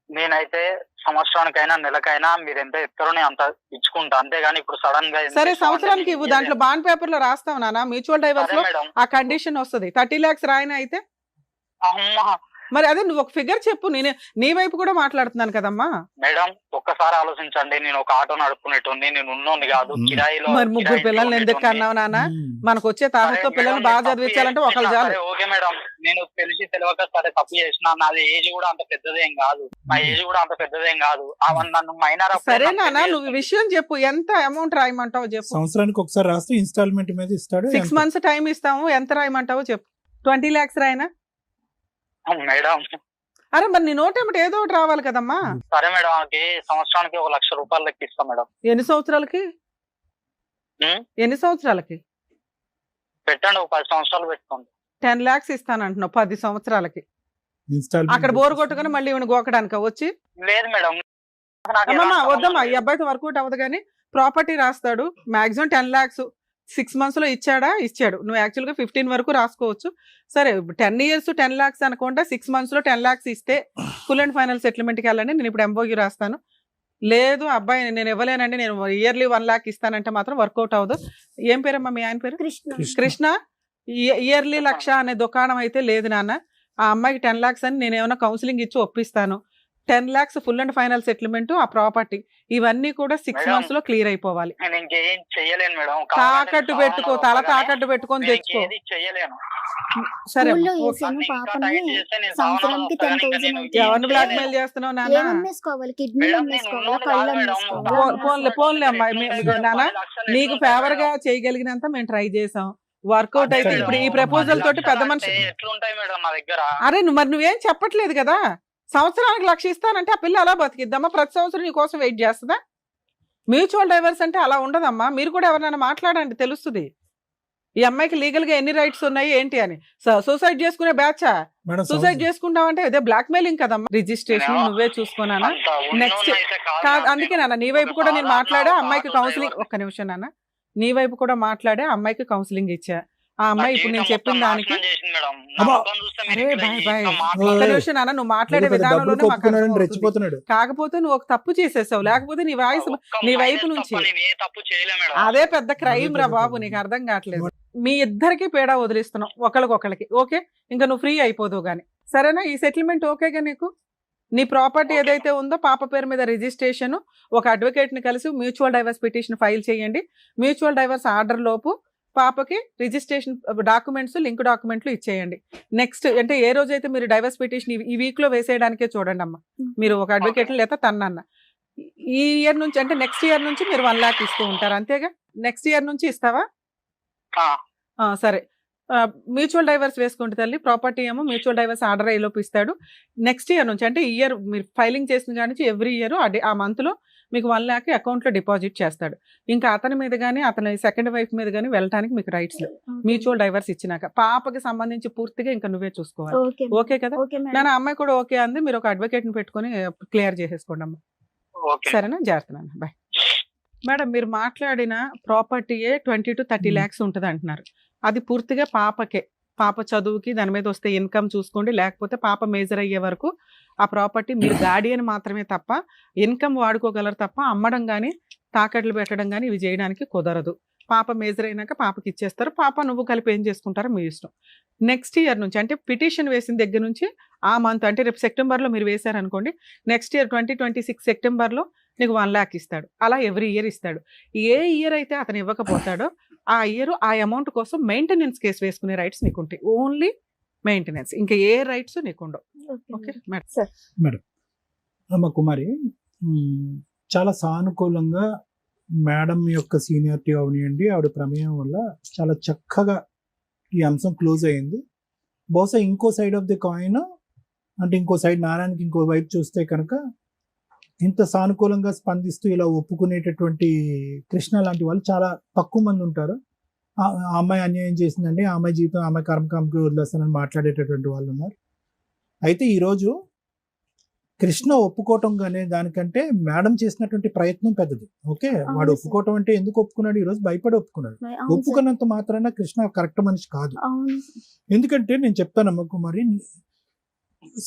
నేనైతే సంవత్సరానికైనా నెలకైనా మీరు ఎంత ఇస్తారో నేను అంత ఇచ్చుకుంటా, అంతేగాని ఇప్పుడు సడన్ గా ఎంత సరే ఇస్తామంటే సంవత్సరానికి నేను ఇవ్వు, దాంట్లో బాండ్ పేపర్ లో రాస్తావు నాన్న. మ్యూచువల్ డైవర్స్ సరే లో మేడం. ఆ కండిషన్ వస్తుంది. 30 lakhs రాయన అయితే అమ్మా మరి అదే నువ్వు ఒక ఫిగర్ చెప్పు. నేను నీ వైపు కూడా మాట్లాడుతున్నాను కదమ్మా. మేడం ఒక్కసారి ఆలోచించండి, నేను ఒక ఆటో నడుపుకునేటోని, నేను ఉన్నోని కాదు, కిరాయిలో మరి ముగ్గురు పిల్లల్ని ఎందుకు కన్నావు నాన్న? మనకు వచ్చే తాహతో పిల్లల్ని బాగా చదివించాలంటే ఒకళ్ళు చాలు. ఓకే మేడం, నేను తెలిసి తెలియక సరే తప్పు చేసిన, నాది ఏజ్ కూడా అంత పెద్దదేం కాదు, నా ఏజ్ కూడా అంత పెద్దదేం కాదు. అవన్నీ నన్ను మైనర్. సరే నాన్న నువ్వు విషయం చెప్పు, ఎంత అమౌంట్ రాయమంటావు చెప్పు. సంవత్సరానికి ఒకసారి రాస్తే ఇన్స్టాల్మెంట్ మీద ఇస్తాడు. 6 months టైం ఇస్తాము, ఎంత రాయమంటావో చెప్పు. 20 lakhs రాయనా? మేడం అరే మరి నీ నోట్ ఏమిటి ఏదో ఒకటి రావాలి కదమ్మా. సరే మేడం, ఆమెకి సంవత్సరానికి 1,00,000 రూపాయలు లెక్క ఇస్తాం మేడం. ఎన్ని సంవత్సరాలకి? ఉం? ఎన్ని సంవత్సరాలకి? పెట్టండి, ఒక 10 సంవత్సరాలు పెట్టుకోండి. 10 lakhs ఇస్తానంటున్నావు 10 సంవత్సరాలకి. ఇన్స్టాల్మెంట్ అక్కడ బోరు కొట్టుకుని మళ్ళీ ఈవిని గోకడానిక వచ్చి? లేదు మేడం, నాకు అమ్మమ్మ ఎలాంటి వద్దమ్మా, సంబంధం ఈ అబ్బాయితో వర్కౌట్ అవ్వదు. కానీ ప్రాపర్టీ రాస్తాడు, మాక్సిమం 10 lakhs 6 months లో ఇచ్చాడా? ఇచ్చాడు. నువ్వు యాక్చువల్ గా 15 వరకు రాసుకోవచ్చు. సరే 10 years 10 lakhs అనుకుంటా, 6 months లో 10 lakhs ఇస్తే ఫుల్ అండ్ ఫైనల్ సెటిల్మెంట్ కి వెళ్ళండి. నేను ఇప్పుడు ఎంఓయూ రాస్తాను. లేదు అబ్బాయి నేను ఇవ్వలేనండి, నేను ఇయర్లీ 1 lakh ఇస్తానంటే మాత్రం వర్కౌట్ అవ్వదు. ఏం పేరమ్మా మీ ఆయన పేరు? కృష్ణ. కృష్ణ. ఇయర్లీ 1,00,000 అనే దుకాణం అయితే లేదు నాన్న. ఆ అమ్మాయికి 10 lakhs అని నేను ఏమైనా కౌన్సిలింగ్ ఇచ్చి ఒప్పిస్తాను. 10 lakhs full and final settlement, ఆ ప్రాపర్టీ, ఇవన్నీ కూడా 6 మేడం, months లో క్లియర్ అయిపోవాలి. నేను ఇంకేం చెయ్యలేను మేడం. తాకట్టు పెట్టుకో, తల తాకట్టు పెట్టుకొని నేను తెచ్చుకో. ఇంకేది చెయ్యలేను. సరే స్కూల్లో అమ్మా, ఓకే. వేసాను ఇంకా పాపని. టైట్ చేస్తే నేను సంవత్సరానికి సావనని 10,000 వస్తాను. అయితే ఎవరిని బ్లాక్ మెయిల్ చేయలేను. చేస్తున్నావు నాన్న? ఏం అమ్మేసుకోవాలి? కిడ్నీ మేడం, నేను అమ్మేసుకోవాలా? ఉన్నోని కళ్ళు కాదు మేడం. అమ్మేసుకోవాలా? పోన్లే అమ్మాయి, నాన్న 10 లక్షలు నీకు ఎట్లుంటాయి ఫేవర్ గా మేడం? చేయగలిగినంత మేము ట్రై చేసాం. వర్కౌట్ అదే అయితే మేడం, ఇప్పుడు ఈ 10 ప్రపోజల్ తోటి పెద్ద లక్షలు మనిషి. అంటే ఎట్లుంటాయి మేడం నా దగ్గర? అరే మరి నువ్వేం చెప్పట్లేదు కదా. సంవత్సరానికి 1,00,000 ఇస్తానంటే ఆ పిల్ల అలా బతికిద్దామా? ప్రతి సంవత్సరం నీ కోసం వెయిట్ చేస్తుందా? మ్యూచువల్ డైవర్స్ అంటే అలా ఉండదమ్మా. మీరు కూడా ఎవరైనా మాట్లాడండి, తెలుస్తుంది ఈ అమ్మాయికి లీగల్ గా ఎన్ని రైట్స్ ఉన్నాయి ఏంటి అని. సూసైడ్ చేసుకునే బ్యాచా? మేడం సూసైడ్ చేసుకుంటావంటే ఇదే బ్లాక్ మెయిలింగ్ కదమ్మా. రిజిస్ట్రేషన్ నేను నువ్వే చూసుకున్నానా? అంత నెక్స్ట్ ఉన్నోన్ని అయితే కాదు కాదు, మేడం. అందుకే నాన్న నీ ఒక వైపు కూడా నేను సాధారణ మాట్లాడా, ఒక అమ్మాయికి ఆటో కౌన్సిలింగ్, డ్రైవర్. ఒక్క నిమిషం నాన్న, నీ వైపు కూడా మాట్లాడే అమ్మాయికి కౌన్సిలింగ్ ఇచ్చా. ఆ నా అమ్మాయి ఇప్పుడు నేను జీవితం చెప్పిన మొత్తం దానికి నాశనం చేసింది మేడం. నా అబ్బా. ముఖం చూస్తే మీరు అరే ఇక్కడ బాయ్ ఈ బాయ్, ఇంత ఒక్క మాట్లాడుతున్నారు. నిమిషం నాన్న, నువ్వు మాట్లాడే డబ్బులు విధానంలోనే మాకు కొప్పుకున్నాడని అర్థమవుతుంది. రెచ్చిపోతున్నాడు. కాకపోతే నువ్వు ఒక తప్పు చేసేసావు, లేకపోతే నీ వాయిస్ ఒక్క నీ మైనస్ వైపు తప్ప నుంచి నేను ఏ తప్పు చేయలే మేడం. అదే పెద్ద క్రైమ్ రా అదే బాబు, పెద్ద నీకు అర్థం కావట్లేదు. మీ ఇద్దరికి పేడా వదిలిస్తున్నాం ఒకళ్ళకొకళ్ళకి. ఓకే, ఇంకా నువ్వు ఫ్రీ అయిపోదువు గానీ, సరేనా? ఈ సెటిల్మెంట్ ఓకేగా నీకు? నీ ప్రాపర్టీ ఓకే. ఏదైతే ఉందో పాప పేరు మీద రిజిస్ట్రేషన్, ఒక అడ్వకేట్ ని కలిసి మ్యూచువల్ డైవర్స్ పిటిషన్ ఫైల్ చేయండి. మ్యూచువల్ డైవర్స్ ఆర్డర్ లోపు పాపకి రిజిస్ట్రేషన్ డాక్యుమెంట్స్, లింక్ డాక్యుమెంట్లు ఇచ్చేయండి. నెక్స్ట్ అంటే ఏ రోజైతే మీరు డైవర్స్ పిటిషన్ ఈ వీక్ లో వేసేయడానికే చూడండి అమ్మా. మీరు ఒక అడ్వకేట్ లేదా తన్నన్న ఈ ఇయర్ నుంచి అంటే నెక్స్ట్ ఇయర్ నుంచి మీరు 1 lakh ఇస్తూ ఉంటారు అంతేగా? నెక్స్ట్ ఇయర్ నుంచి ఇస్తావా? ఆ, సరే, మ్యూచువల్ డైవర్స్ వేసుకుంటే తల్లి, ప్రాపర్టీ ఏమో మ్యూచువల్ డైవర్స్ ఆర్డర్ అయ్యేలోపు ఇస్తాడు. నెక్స్ట్ ఇయర్ నుంచి అంటే ఇయర్ మీరు ఫైలింగ్ చేసిన కానీ ఎవ్రీ ఇయర్ ఆ మంత్ లో మీకు 1 lakh అకౌంట్ లో డిపాజిట్ చేస్తాడు. ఇంకా అతని మీద కానీ అతని సెకండ్ వైఫ్ మీద కానీ వెళ్ళడానికి మీకు రైట్స్ లేవు మ్యూచువల్ డైవర్స్ ఇచ్చినాక. పాపకి సంబంధించి పూర్తిగా ఇంకా నువ్వే చూసుకోవాలి. ఓకే ఓకే కదా? Okay madam. నా అమ్మాయి కూడా ఓకే అంది. మీరు ఒక అడ్వకేట్ ని పెట్టుకొని క్లియర్ చేసేసుకోండి అమ్మా. ఓకే. సరేనా? జాగ్రత్త నాన్న, బాయ్. మేడం మీరు మాట్లాడిన ప్రాపర్టీయే 20 to 30 lakhs ఉంటుంది అంటున్నారు. అది పూర్తిగా పాపకే, పాప చదువుకి దాని మీద వస్తే ఇన్కమ్ చూసుకోండి. లేకపోతే పాప మేజర్ అయ్యే వరకు ఆ ప్రాపర్టీ మీరు గార్డియన్ మాత్రమే తప్ప ఇన్కమ్ వాడుకోగలరు తప్ప అమ్మడం కానీ తాకట్లు పెట్టడం కానీ ఇవి చేయడానికి కుదరదు. పాప మేజర్ అయినాక పాపకి ఇచ్చేస్తారు. పాప నువ్వు కలిపి ఏం చేసుకుంటారో మీ ఇష్టం. నెక్స్ట్ ఇయర్ నుంచి అంటే పిటిషన్ వేసిన దగ్గర నుంచి ఆ మంత్ అంటే రేపు సెప్టెంబర్లో మీరు వేశారనుకోండి, నెక్స్ట్ ఇయర్ 2026 సెప్టెంబర్లో నీకు 1 lakh ఇస్తాడు. అలా ఎవ్రీ ఇయర్ ఇస్తాడు. ఏ ఇయర్ అయితే అతను ఇవ్వకపోతాడో ఆ ఇయర్ ఆ అమౌంట్ కోసం మెయింటెనెన్స్ కేసు వేసుకునే రైట్స్ నీకు ఉంటాయి. ఓన్లీ మెయింటెనెన్స్, ఇంకా ఏ రైట్స్ నీకు ఉండవు. Okay madam. అమ్మ కుమారి, చాలా సానుకూలంగా మేడం యొక్క సీనియారిటీ అవనియండి, ఆవిడ ప్రమేయం వల్ల చాలా చక్కగా ఈ అంశం క్లోజ్ అయింది. బహుశా ఇంకో సైడ్ ఆఫ్ ది కాయిన్ అంటే ఇంకో సైడ్ నారాయణకి ఇంకో వైపు చూస్తే కనుక ఇంత సానుకూలంగా స్పందిస్తూ ఇలా ఒప్పుకునేటటువంటి కృష్ణ లాంటి వాళ్ళు చాలా తక్కువ మంది ఉంటారు. ఆ అమ్మాయి అన్యాయం చేసిందండి, ఆ అమ్మాయి జీవితం అమ్మాయి కర్మకామకి వదిలేస్తానని మాట్లాడేటటువంటి వాళ్ళు ఉన్నారు. అయితే ఈరోజు కృష్ణ ఒప్పుకోవటం అనే దానికంటే మేడం చేసినటువంటి ప్రయత్నం పెద్దది. ఓకే, వాడు సార్. ఒప్పుకోవటం అంటే ఎందుకు ఒప్పుకున్నాడు, ఈ రోజు భయపడి ఒప్పుకున్నాడు. అవును సార్. ఒప్పుకున్నంత మాత్రాన కృష్ణ కరెక్ట్ మనిషి కాదు. అవును ఎందుకంటే నేను చెప్తానమ్మా కుమారి,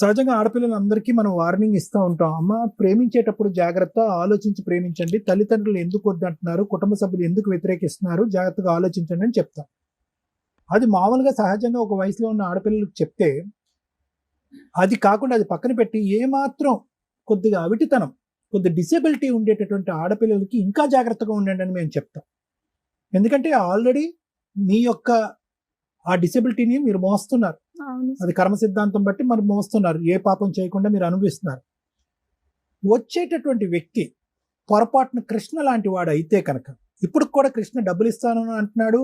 సహజంగా ఆడపిల్లలందరికీ మనం వార్నింగ్ ఇస్తూ ఉంటాం. అమ్మ, ప్రేమించేటప్పుడు జాగ్రత్త, ఆలోచించి ప్రేమించండి. తల్లిదండ్రులు ఎందుకు వద్దంటున్నారు, కుటుంబ సభ్యులు ఎందుకు వ్యతిరేకిస్తున్నారు, జాగ్రత్తగా ఆలోచించండి అని చెప్తాం. అది మామూలుగా సహజంగా ఒక వయసులో ఉన్న ఆడపిల్లలకు చెప్తే, అది కాకుండా అది పక్కన పెట్టి ఏమాత్రం కొద్దిగా అవిటితనం, కొద్ది డిసేబిలిటీ ఉండేటటువంటి ఆడపిల్లలకి ఇంకా జాగ్రత్తగా ఉండండి అని మేము చెప్తాం. ఎందుకంటే ఆల్రెడీ మీ యొక్క ఆ డిసేబిలిటీని మీరు మోస్తున్నారు. అవును అది కర్మ సిద్ధాంతం బట్టి మరి మోస్తున్నారు. ఏ పాపం చేయకుండా మీరు అనుభవిస్తున్నారు. వచ్చేటటువంటి వ్యక్తి పొరపాటున కృష్ణ లాంటి వాడు అయితే కనుక, ఇప్పుడు కూడా కృష్ణ డబ్బులు ఇస్తానని అంటున్నాడు,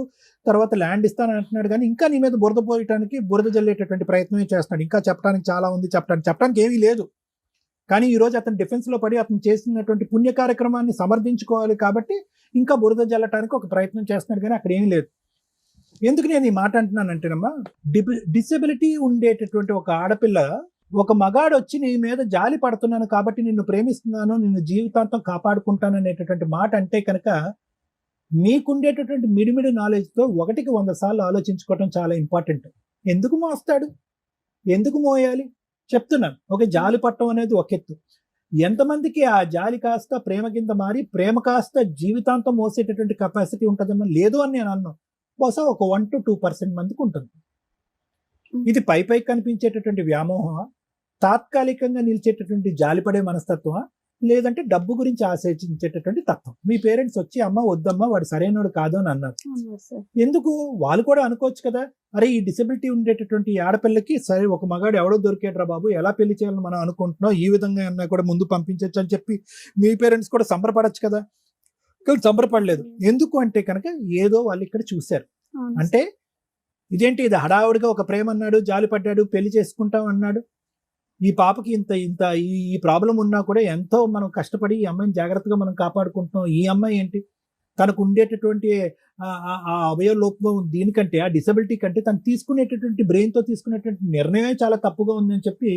తర్వాత ల్యాండ్ ఇస్తానని అంటున్నాడు, కానీ ఇంకా నీ మీద బురద పోయటానికి, బురద జల్లేటటువంటి ప్రయత్నమే చేస్తున్నాడు. ఇంకా చెప్పడానికి చాలా ఉంది, చెప్పడానికి ఏమీ లేదు. కానీ ఈ రోజు అతను డిఫెన్స్ లో పడి అతను చేసినటువంటి పుణ్య కార్యక్రమాన్ని సమర్థించుకోవాలి కాబట్టి ఇంకా బురద జల్లటానికి ఒక ప్రయత్నం చేస్తున్నాడు, కానీ అక్కడ ఏమీ లేదు. ఎందుకు నేను ఈ మాట అంటున్నానంటేనమ్మా, డిసెబిలిటీ ఉండేటటువంటి ఒక ఆడపిల్ల, ఒక మగాడు వచ్చి నీ మీద జాలి పడుతున్నాను కాబట్టి నిన్ను ప్రేమిస్తున్నాను, నిన్ను జీవితాంతం కాపాడుకుంటాను అనేటటువంటి మాట అంటే కనుక, మీకుండేటటువంటి మిడిమిడి నాలెడ్జ్తో 1కి 100 సార్లు ఆలోచించుకోవటం చాలా ఇంపార్టెంట్. ఎందుకు మోస్తాడు, ఎందుకు మోయాలి చెప్తున్నాను. ఒక జాలి పట్టడం అనేది ఒక ఎత్తు. ఎంతమందికి ఆ జాలి కాస్త ప్రేమ కింద మారి, ప్రేమ కాస్త జీవితాంతం మోసేటటువంటి కెపాసిటీ ఉంటుందమ్మా? లేదు అని నేను అన్నాను. బహుశా ఒక 1 to 2% మందికి ఉంటుంది. ఇది పైకి కనిపించేటటువంటి వ్యామోహం, తాత్కాలికంగా నిలిచేటటువంటి జాలిపడే మనస్తత్వం, లేదంటే డబ్బు గురించి ఆశించేటటువంటి తత్వం. మీ పేరెంట్స్ వచ్చి అమ్మ వద్దమ్మా వాడు సరైనడు కాదు అని అన్నారు. సార్. ఎందుకు? వాళ్ళు కూడా అనుకోవచ్చు కదా, అరే ఈ డిసెబిలిటీ ఉండేటటువంటి ఈ ఆడపిల్లకి సరే ఒక మగాడు ఎవడో దొరికేట్రా బాబు, ఎలా పెళ్లి చేయాలని మనం అనుకుంటున్నాం, ఈ విధంగా అన్నా కూడా ముందు పంపించవచ్చు అని చెప్పి మీ పేరెంట్స్ కూడా సంబరపడచ్చు కదా. కానీ సంబరపడలేదు. ఎందుకు అంటే కనుక ఏదో వాళ్ళు ఇక్కడ చూశారు. అవును అంటే ఇదేంటి, ఇది హడావుడిగా ఒక ప్రేమ అన్నాడు, జాలి పడ్డాడు, పెళ్లి చేసుకుంటాం అన్నాడు. ఈ పాపకి ఇంత ఈ ప్రాబ్లం ఉన్నా కూడా ఎంతో మనం కష్టపడి ఈ అమ్మాయిని జాగ్రత్తగా మనం కాపాడుకుంటున్నాం. ఈ అమ్మాయి ఏంటి, తనకు ఉండేటటువంటి ఆ అవయవ లోపం దీనికంటే, ఆ డిసబిలిటీ కంటే తను తీసుకునేటటువంటి బ్రెయిన్తో తీసుకునేటువంటి నిర్ణయమే చాలా తప్పుగా ఉందని చెప్పి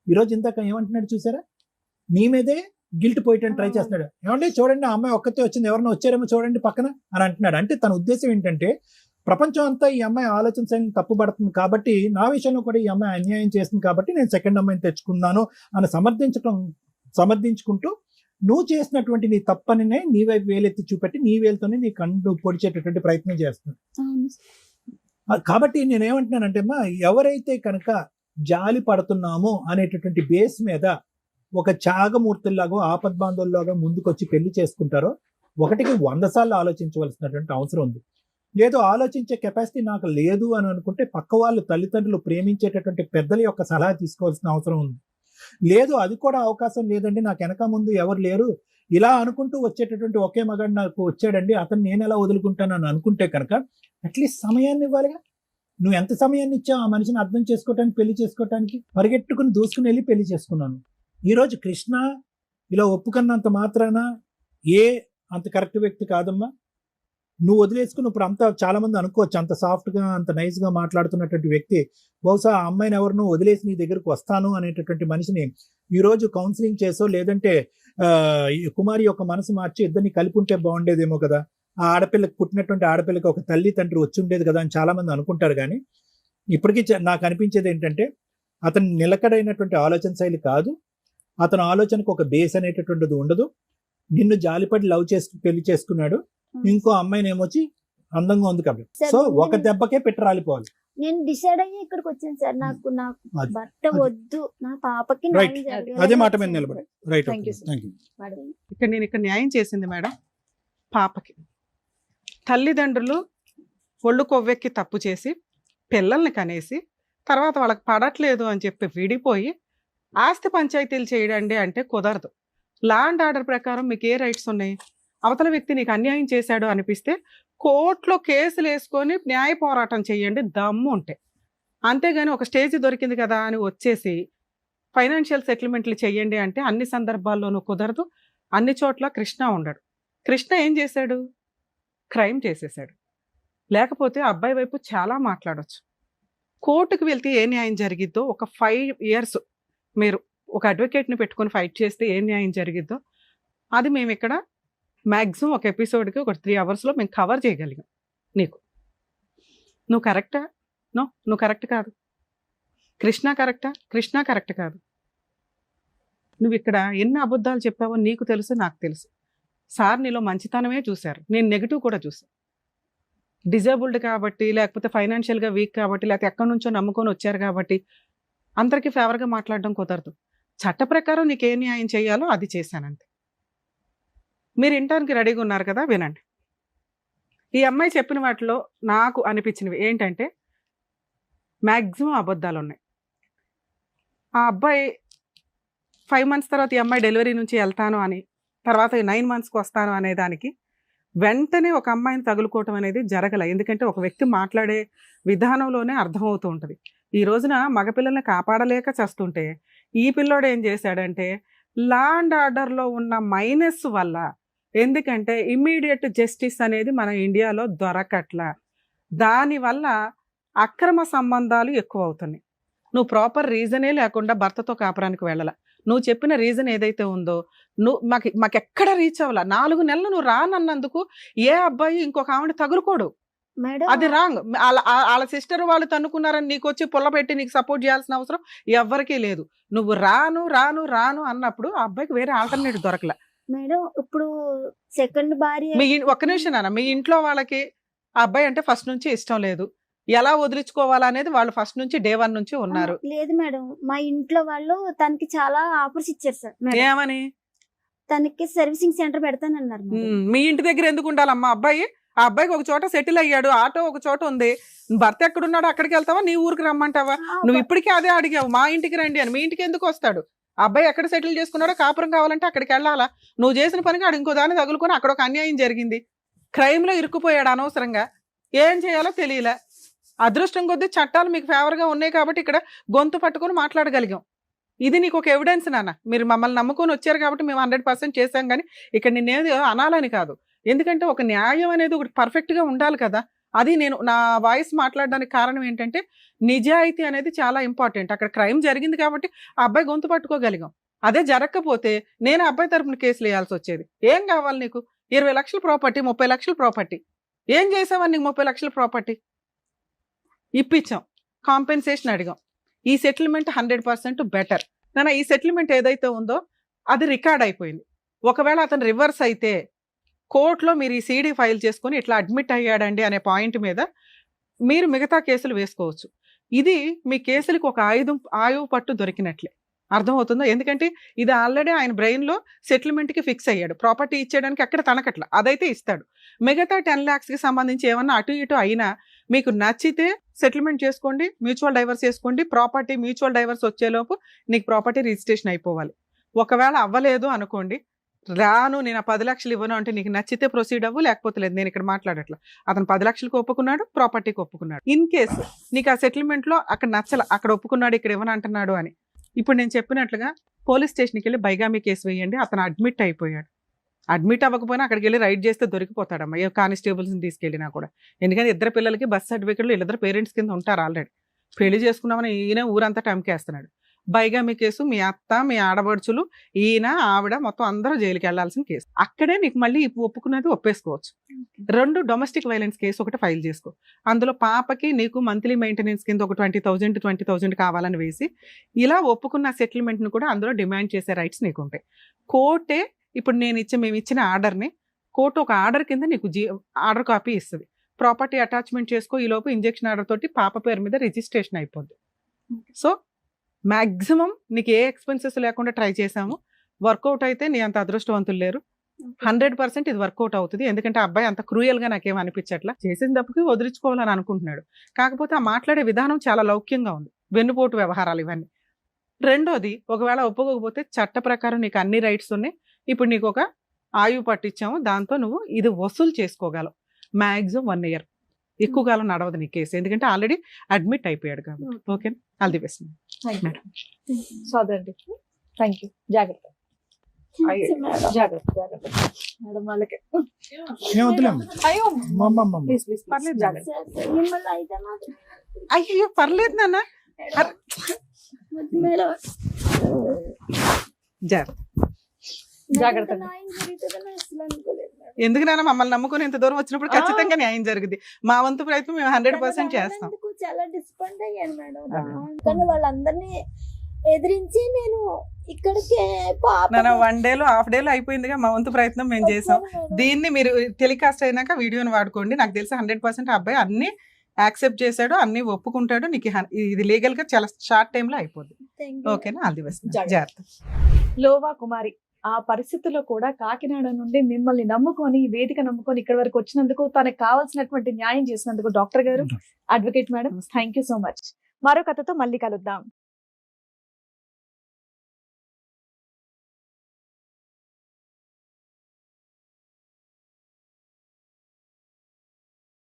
ఈరోజు ఇందాక ఏమంటున్నాడు చూసారా, నీ మీదే గిల్ట్ పోయటానికి ట్రై చేస్తున్నాడు. ఏమంటే చూడండి ఆ అమ్మాయి ఒక్కతే వచ్చింది, ఎవరైనా వచ్చారేమో చూడండి పక్కన అని అంటున్నాడు. అంటే తన ఉద్దేశం ఏంటంటే, ప్రపంచం అంతా ఈ అమ్మాయి ఆలోచన శైలిని తప్పుపడుతుంది కాబట్టి, నా విషయంలో కూడా ఈ అమ్మాయి అన్యాయం చేస్తుంది కాబట్టి నేను సెకండ్ అమ్మాయిని తెచ్చుకున్నాను అని సమర్థించుకుంటూ నువ్వు చేసినటువంటి నీ తప్పనినే నీ వైపు వేలెత్తి చూపెట్టి నీ వేలుతోనే నీ కన్ను పొడిచేటటువంటి ప్రయత్నం చేస్తున్నాడు. కాబట్టి నేనేమంటున్నానంటే అమ్మా, ఎవరైతే కనుక జాలి పడుతున్నామో అనేటటువంటి బేస్ మీద ఒక త్యాగమూర్తుల్లాగా, ఆపద్బాంధవుల్లాగా ముందుకొచ్చి పెళ్లి చేసుకుంటారో 1కి 100 సార్లు ఆలోచించవలసినటువంటి అవసరం ఉంది. లేదు ఆలోచించే కెపాసిటీ నాకు లేదు అని అనుకుంటే పక్క వాళ్ళు, తల్లిదండ్రులు, ప్రేమించేటటువంటి పెద్దల యొక్క సలహా తీసుకోవాల్సిన అవసరం ఉంది. లేదు అది కూడా అవకాశం లేదండి, నాకు వెనక ముందు ఎవరు లేరు, ఇలా అనుకుంటూ వచ్చేటటువంటి ఒకే మగాడు నాకు వచ్చాడండి, అతను నేను ఎలా వదులుకుంటాను అని అనుకుంటే కనుక అట్లీస్ట్ సమయాన్ని ఇవ్వాలిగా. నువ్వు ఎంత సమయాన్ని ఇచ్చావు ఆ మనిషిని అర్థం చేసుకోవటానికి, పెళ్లి చేసుకోవటానికి? పరిగెట్టుకుని దూసుకుని వెళ్ళి పెళ్లి చేసుకున్నాను. ఈరోజు కృష్ణ ఇలా ఒప్పుకున్నంత మాత్రాన అంత కరెక్ట్ వ్యక్తి కాదమ్మా. నువ్వు వదిలేసుకుని ఇప్పుడు అంతా చాలా మంది అనుకోవచ్చు, అంత సాఫ్ట్గా అంత నైస్గా మాట్లాడుతున్నటువంటి వ్యక్తి బహుశా ఆ అమ్మాయిని ఎవరినో వదిలేసి నీ దగ్గరకు వస్తాను అనేటటువంటి మనిషిని ఈరోజు కౌన్సిలింగ్ చేసో, లేదంటే కుమారి యొక్క మనసు మార్చి ఇద్దరిని కలిపి ఉంటే బాగుండేదేమో కదా, ఆ ఆడపిల్లకి పుట్టినటువంటి ఆడపిల్లకి ఒక తల్లి తండ్రి వచ్చి ఉండేది కదా అని చాలా మంది అనుకుంటారు. కానీ ఇప్పటికీ నాకు అనిపించేది ఏంటంటే, అతను నిలకడైనటువంటి ఆలోచన శైలి కాదు, అతని ఆలోచనకు ఒక బేస్ అనేటటువంటిది ఉండదు. నిన్ను జాలిపడి లవ్ చేసి పెళ్లి చేసుకున్నాడు, ఇంకో అమ్మాయిని ఏమొచ్చి అందంగా ఉంది కాబట్టి సో ఒక దెబ్బకే పెట్టి రాలిపోవాలి. నేను డిసైడ్ అయ్యి ఇక్కడికి వచ్చాను సార్. నాకు భర్త వద్దు, నా పాపకి రైట్, అదే మాట మీద నిలబడి. Right, Thank you, sir. Thank you. ఇక్కడ న్యాయం చేసింది మేడం. పాపకి తల్లిదండ్రులు ఒళ్ళు కొవ్వెక్కి తప్పు చేసి పిల్లల్ని కనేసి తర్వాత వాళ్ళకి పడట్లేదు అని చెప్పి విడిపోయి ఆస్తి పంచాయతీలు చేయడండి అంటే కుదరదు. లా అండ్ ఆర్డర్ ప్రకారం మీకు ఏ రైట్స్ ఉన్నాయి? అవతల వ్యక్తి నీకు అన్యాయం చేశాడు అనిపిస్తే కోర్టులో కేసులు వేసుకొని న్యాయ పోరాటం చేయండి దమ్ము ఉంటే. అంతేగాని ఒక స్టేజ్ దొరికింది కదా అని వచ్చేసి ఫైనాన్షియల్ సెటిల్మెంట్లు చేయండి అంటే అన్ని సందర్భాల్లోనూ కుదరదు. అన్ని చోట్ల కృష్ణ ఉండడు. కృష్ణ ఏం చేశాడు? క్రైమ్ చేసేసాడు. లేకపోతే అబ్బాయి వైపు చాలా మాట్లాడవచ్చు. కోర్టుకు వెళ్తే ఏ న్యాయం జరిగిద్దో ఒక 5 years మీరు ఒక అడ్వకేట్ని పెట్టుకొని ఫైట్ చేస్తే ఏం న్యాయం జరిగిద్దో అది మేము ఇక్కడ మ్యాక్సిమం ఒక ఎపిసోడ్కి ఒక 3 అవర్స్లో మేము కవర్ చేయగలిగాం. నీకు నువ్వు కరెక్టా? నో, నువ్వు కరెక్ట్ కాదు. కృష్ణ కరెక్టా? కృష్ణ కరెక్ట్ కాదు. నువ్వు ఇక్కడ ఎన్ని అబద్ధాలు చెప్పావో నీకు తెలుసు, నాకు తెలుసు. సార్ నీలో మంచితనమే చూశారు, నేను నెగిటివ్ కూడా చూసాను. డిజేబుల్డ్ కాబట్టి, లేకపోతే ఫైనాన్షియల్గా వీక్ కాబట్టి, లేకపోతే ఎక్కడి నుంచో నమ్ముకొని వచ్చారు కాబట్టి అందరికీ ఫేవర్గా మాట్లాడడం కుదరదు. చట్ట ప్రకారం నీకు ఏ న్యాయం చేయాలో అది చేశానంతే. మీరు వినటానికి రెడీగా ఉన్నారు కదా, వినండి. ఈ అమ్మాయి చెప్పిన వాటిలో నాకు అనిపించినవి ఏంటంటే మ్యాక్సిమం అబద్ధాలు ఉన్నాయి. ఆ అబ్బాయి 5 months తర్వాత ఈ అమ్మాయి డెలివరీ నుంచి వెళ్తాను అని, తర్వాత 9 monthsకి వస్తాను అనే దానికి వెంటనే ఒక అమ్మాయిని తగులుకోవటం అనేది జరగల. ఎందుకంటే ఒక వ్యక్తి మాట్లాడే విధానంలోనే అర్థమవుతూ ఉంటుంది. ఈ రోజున మగపిల్లల్ని కాపాడలేక చస్తుంటే ఈ పిల్లోడు ఏం చేశాడంటే లా అండ్ ఆర్డర్లో ఉన్న మైనస్ వల్ల, ఎందుకంటే ఇమ్మీడియట్ జస్టిస్ అనేది మన ఇండియాలో దొరకట్లా, దానివల్ల అక్రమ సంబంధాలు ఎక్కువ అవుతున్నాయి. నువ్వు ప్రాపర్ రీజనే లేకుండా భర్తతో కాపురానికి వెళ్ళాల. నువ్వు చెప్పిన రీజన్ ఏదైతే ఉందో మాకెక్కడ రీచ్ అవ్వాల. 4 నెలలు నువ్వు రానన్నందుకు ఏ అబ్బాయి ఇంకొక ఆవిడ తగులుకోడు. మేడం అది రాంగ్. వాళ్ళ సిస్టర్ వాళ్ళు తన్నుకున్నారని నీకు వచ్చి పుల్ల పెట్టి నీకు సపోర్ట్ చేయాల్సిన అవసరం ఎవ్వరికీ లేదు. నువ్వు రాను రాను రాను అన్నప్పుడు ఆ అబ్బాయికి వేరే ఆల్టర్నేటివ్ దొరకలే. మేడం ఇప్పుడు సెకండ్ భార్య ఒక్క నిమిషం నాన్న, మీ ఇంట్లో వాళ్ళకి ఆ అబ్బాయి అంటే ఫస్ట్ నుంచి ఇష్టం లేదు, ఎలా వదిలించుకోవాలనేది వాళ్ళు ఫస్ట్ నుంచి డే 1 నుంచి ఉన్నారు. లేదు మేడం, మా ఇంట్లో వాళ్ళు తనకి చాలా ఆఫర్స్ ఇచ్చారు సార్. మేడం ఏమని? తనకి సర్వీసింగ్ సెంటర్ పెడతానన్నారు మేడం. మీ ఇంటి దగ్గర ఎందుకు ఉండాలమ్మా అబ్బాయి? ఆ అబ్బాయికి ఒక చోట సెటిల్ అయ్యాడు, ఆటో ఒక చోట ఉంది, భర్త ఎక్కడున్నాడు అక్కడికి వెళ్తావా, నీ ఊరికి రమ్మంటావా? నువ్వు ఇప్పటికీ అదే అడిగావు, మా ఇంటికి రండి అని. మీ ఇంటికి ఎందుకు వస్తాడు? అబ్బాయి ఎక్కడ సెటిల్ చేసుకున్నాడో కాపురం కావాలంటే అక్కడికి వెళ్ళాలా? నువ్వు చేసిన పనికి ఆడు ఇంకో దాన్ని తగులుకొని అక్కడ ఒక అన్యాయం జరిగింది, క్రైమ్లో ఇరుక్కుపోయాడు అనవసరంగా. ఏం చేయాలో తెలియలే. అదృష్టం కొద్దీ చట్టాలు మీకు ఫేవర్గా ఉన్నాయి కాబట్టి ఇక్కడ గొంతు పట్టుకొని మాట్లాడగలిగాం. ఇది నీకు ఒక ఎవిడెన్స్ నాన్న. మీరు మమ్మల్ని నమ్ముకొని వచ్చారు కాబట్టి మేము 100% చేశాం. కానీ ఇక్కడ నిన్నేది అనాలని కాదు, ఎందుకంటే ఒక న్యాయం అనేది ఒకటి పర్ఫెక్ట్గా ఉండాలి కదా. అది నేను నా వాయిస్ మాట్లాడడానికి కారణం ఏంటంటే నిజాయితీ అనేది చాలా ఇంపార్టెంట్. అక్కడ క్రైమ్ జరిగింది కాబట్టి ఆ అబ్బాయి గొంతు పట్టుకోగలిగాం. అదే జరగకపోతే నేను అబ్బాయి తరపున కేసులు వేయాల్సి వచ్చేది. ఏం కావాలి నీకు? 20 లక్షల ప్రాపర్టీ, 30 లక్షల ప్రాపర్టీ. ఏం చేసావని నీకు 30 లక్షల ప్రాపర్టీ ఇప్పించాం, కాంపెన్సేషన్ అడిగాం. ఈ సెటిల్మెంట్ 100% బెటర్ నాన్న. ఈ సెటిల్మెంట్ ఏదైతే ఉందో అది రికార్డ్ అయిపోయింది. ఒకవేళ అతను రివర్స్ అయితే కోర్టులో మీరు ఈ సీడీ ఫైల్ చేసుకొని ఇట్లా అడ్మిట్ అయ్యాడండి అనే పాయింట్ మీద మీరు మిగతా కేసులు వేసుకోవచ్చు. ఇది మీ కేసులకు ఒక ఆయువు పట్టు దొరికినట్లే, అర్థమవుతుందో? ఎందుకంటే ఇది ఆల్రెడీ ఆయన బ్రెయిన్లో సెటిల్మెంట్కి ఫిక్స్ అయ్యాడు. ప్రాపర్టీ ఇచ్చేయడానికి అక్కడ తనకట్ల అదైతే ఇస్తాడు. మిగతా 10 lakhsకి సంబంధించి ఏమన్నా అటు ఇటు అయినా మీకు నచ్చితే సెటిల్మెంట్ చేసుకోండి, మ్యూచువల్ డైవర్స్ చేసుకోండి. ప్రాపర్టీ మ్యూచువల్ డైవర్స్ వచ్చేలోపు నీకు ప్రాపర్టీ రిజిస్ట్రేషన్ అయిపోవాలి. ఒకవేళ అవ్వలేదు అనుకోండి, రాను నేను ఆ 10 లక్షలు ఇవ్వను అంటే నీకు నచ్చితే ప్రొసీడ్ అవ్వు, లేకపోతే లేదు. నేను ఇక్కడ మాట్లాడట్లా. అతను 10 లక్షలకు ఒప్పుకున్నాడు, ప్రాపర్టీకి ఒప్పుకున్నాడు. ఇన్ కేసు నీకు ఆ సెటిల్మెంట్లో అక్కడ నచ్చల, అక్కడ ఒప్పుకున్నాడు, ఇక్కడ ఇవ్వను అంటున్నాడు అని, ఇప్పుడు నేను చెప్పినట్లుగా పోలీస్ స్టేషన్కి వెళ్ళి బైగామీ కేసు వేయండి. అతను అడ్మిట్ అయిపోయాడు. అడ్మిట్ అవ్వకపోయినా అక్కడికి వెళ్ళి రైడ్ చేస్తే దొరికిపోతాడమ్మా, ఏ కానిస్టేబుల్స్ని తీసుకెళ్ళినా కూడా. ఎందుకంటే ఇద్దరు పిల్లలకి బర్త్ సర్టిఫికెట్లు వీళ్ళిద్దరు పేరెంట్స్ కింద ఉంటారు ఆల్రెడీ. పెళ్లి చేసుకున్నామని ఈయన ఊరంతా టంకేస్తున్నాడు. బైగామీ కేసు, మీ అత్త, మీ ఆడబడుచులు, ఈయన, ఆవిడ మొత్తం అందరూ జైలుకి వెళ్లాల్సిన కేసు. అక్కడే నీకు మళ్ళీ ఒప్పుకున్నది ఒప్పేసుకోవచ్చు. 2 డొమెస్టిక్ వైలెన్స్ కేసు ఒకటి ఫైల్ చేసుకో. అందులో పాపకి నీకు మంత్లీ మెయింటెనెన్స్ కింద ఒక 20,000 కావాలని వేసి ఇలా ఒప్పుకున్న సెటిల్మెంట్ను కూడా అందులో డిమాండ్ చేసే రైట్స్ నీకు ఉంటాయి. కోర్టే ఇప్పుడు మేము ఇచ్చిన ఆర్డర్ని కోర్టు ఒక ఆర్డర్ కింద నీకు ఆర్డర్ కాపీ ఇస్తుంది. ప్రాపర్టీ అటాచ్మెంట్ చేసుకో, ఈ లోపు ఇంజెక్షన్ ఆర్డర్ తోటి పాప పేరు మీద రిజిస్ట్రేషన్ అయిపోద్ది. సో మ్యాక్సిమం నీకు ఏ ఎక్స్పెన్సెస్ లేకుండా ట్రై చేసాము. వర్కౌట్ అయితే నీ అంత అదృష్టవంతులు లేరు. 100% ఇది వర్కౌట్ అవుతుంది. ఎందుకంటే అబ్బాయి అంత క్రూయల్గా నాకేం అనిపించట్లా. చేసిన తప్పుకి వదిలించుకోవాలని అనుకుంటున్నాడు. కాకపోతే ఆ మాట్లాడే విధానం చాలా లౌక్యంగా ఉంది. వెన్నుపోటు వ్యవహారాలు ఇవన్నీ. రెండోది, ఒకవేళ ఒప్పుకోకపోతే చట్ట ప్రకారం నీకు అన్ని రైట్స్ ఉన్నాయి. ఇప్పుడు నీకు ఒక ఆయువు పట్టించాము, దాంతో నువ్వు ఇది వసూలు చేసుకోగలవు. మ్యాక్సిమం 1 year, ఎక్కువ కాలం నడవదు నీ కేసు, ఎందుకంటే ఆల్రెడీ అడ్మిట్ అయిపోయాడు కాబట్టి. Okay, all the best madam. సోదరండి, థ్యాంక్ యూ. జాగ్రత్త జాగ్రత్త మేడం. వాళ్ళకి అయ్యో ప్లీజ్ ప్లీజ్ పర్లేదు జాగ్రత్త. మిమ్మల్ని అయితే మాత్రం అయ్యో పర్లేదు నాన్న. మేడం జాగ్రత్త. జాగ్రత్త. న్యాయం జరుగుతుందని అసలు అనుకోలేదు మేడం. ఎందుకు నాన్న మమ్మల్ని నమ్ముకుని ఇంత దూరం వచ్చినప్పుడు ఖచ్చితంగా న్యాయం జరుగుద్ది. మా వంతు ప్రయత్నం మేము 100% చేస్తాం. అందుకు చాలా డిసప్పాయింట్ అయ్యాను మేడం. అదే. కానీ వాళ్ళందరినీ ఎదిరించి నేను ఇక్కడికి నాన్న 1 డేలో హాఫ్ డేలో అయిపోయిందిగా మా వంతు ప్రయత్నం మేము చేసాం. దీన్ని మీరు టెలికాస్ట్ అయినాక వీడియోని వాడుకోండి. నాకు తెలిసి 100% ఆ అబ్బాయి అన్ని యాక్సెప్ట్ చేశాడు, అన్ని ఒప్పుకుంటాడు. నీకు ఇది లీగల్ గా చాలా షార్ట్ టైమ్ లో అయిపోద్ది. ఓకేనా? All the best. జాగ్రత్త. లోవా కుమారి ఆ పరిస్థితుల్లో కూడా కాకినాడ నుండి మిమ్మల్ని నమ్ముకొని ఈ వేదిక నమ్ముకొని ఇక్కడ వరకు వచ్చినందుకు, తనకు కావాల్సినటువంటి న్యాయం చేసినందుకు డాక్టర్ గారు, advocate madam, thank you so much. మరో కథతో మళ్ళీ కలుద్దాం.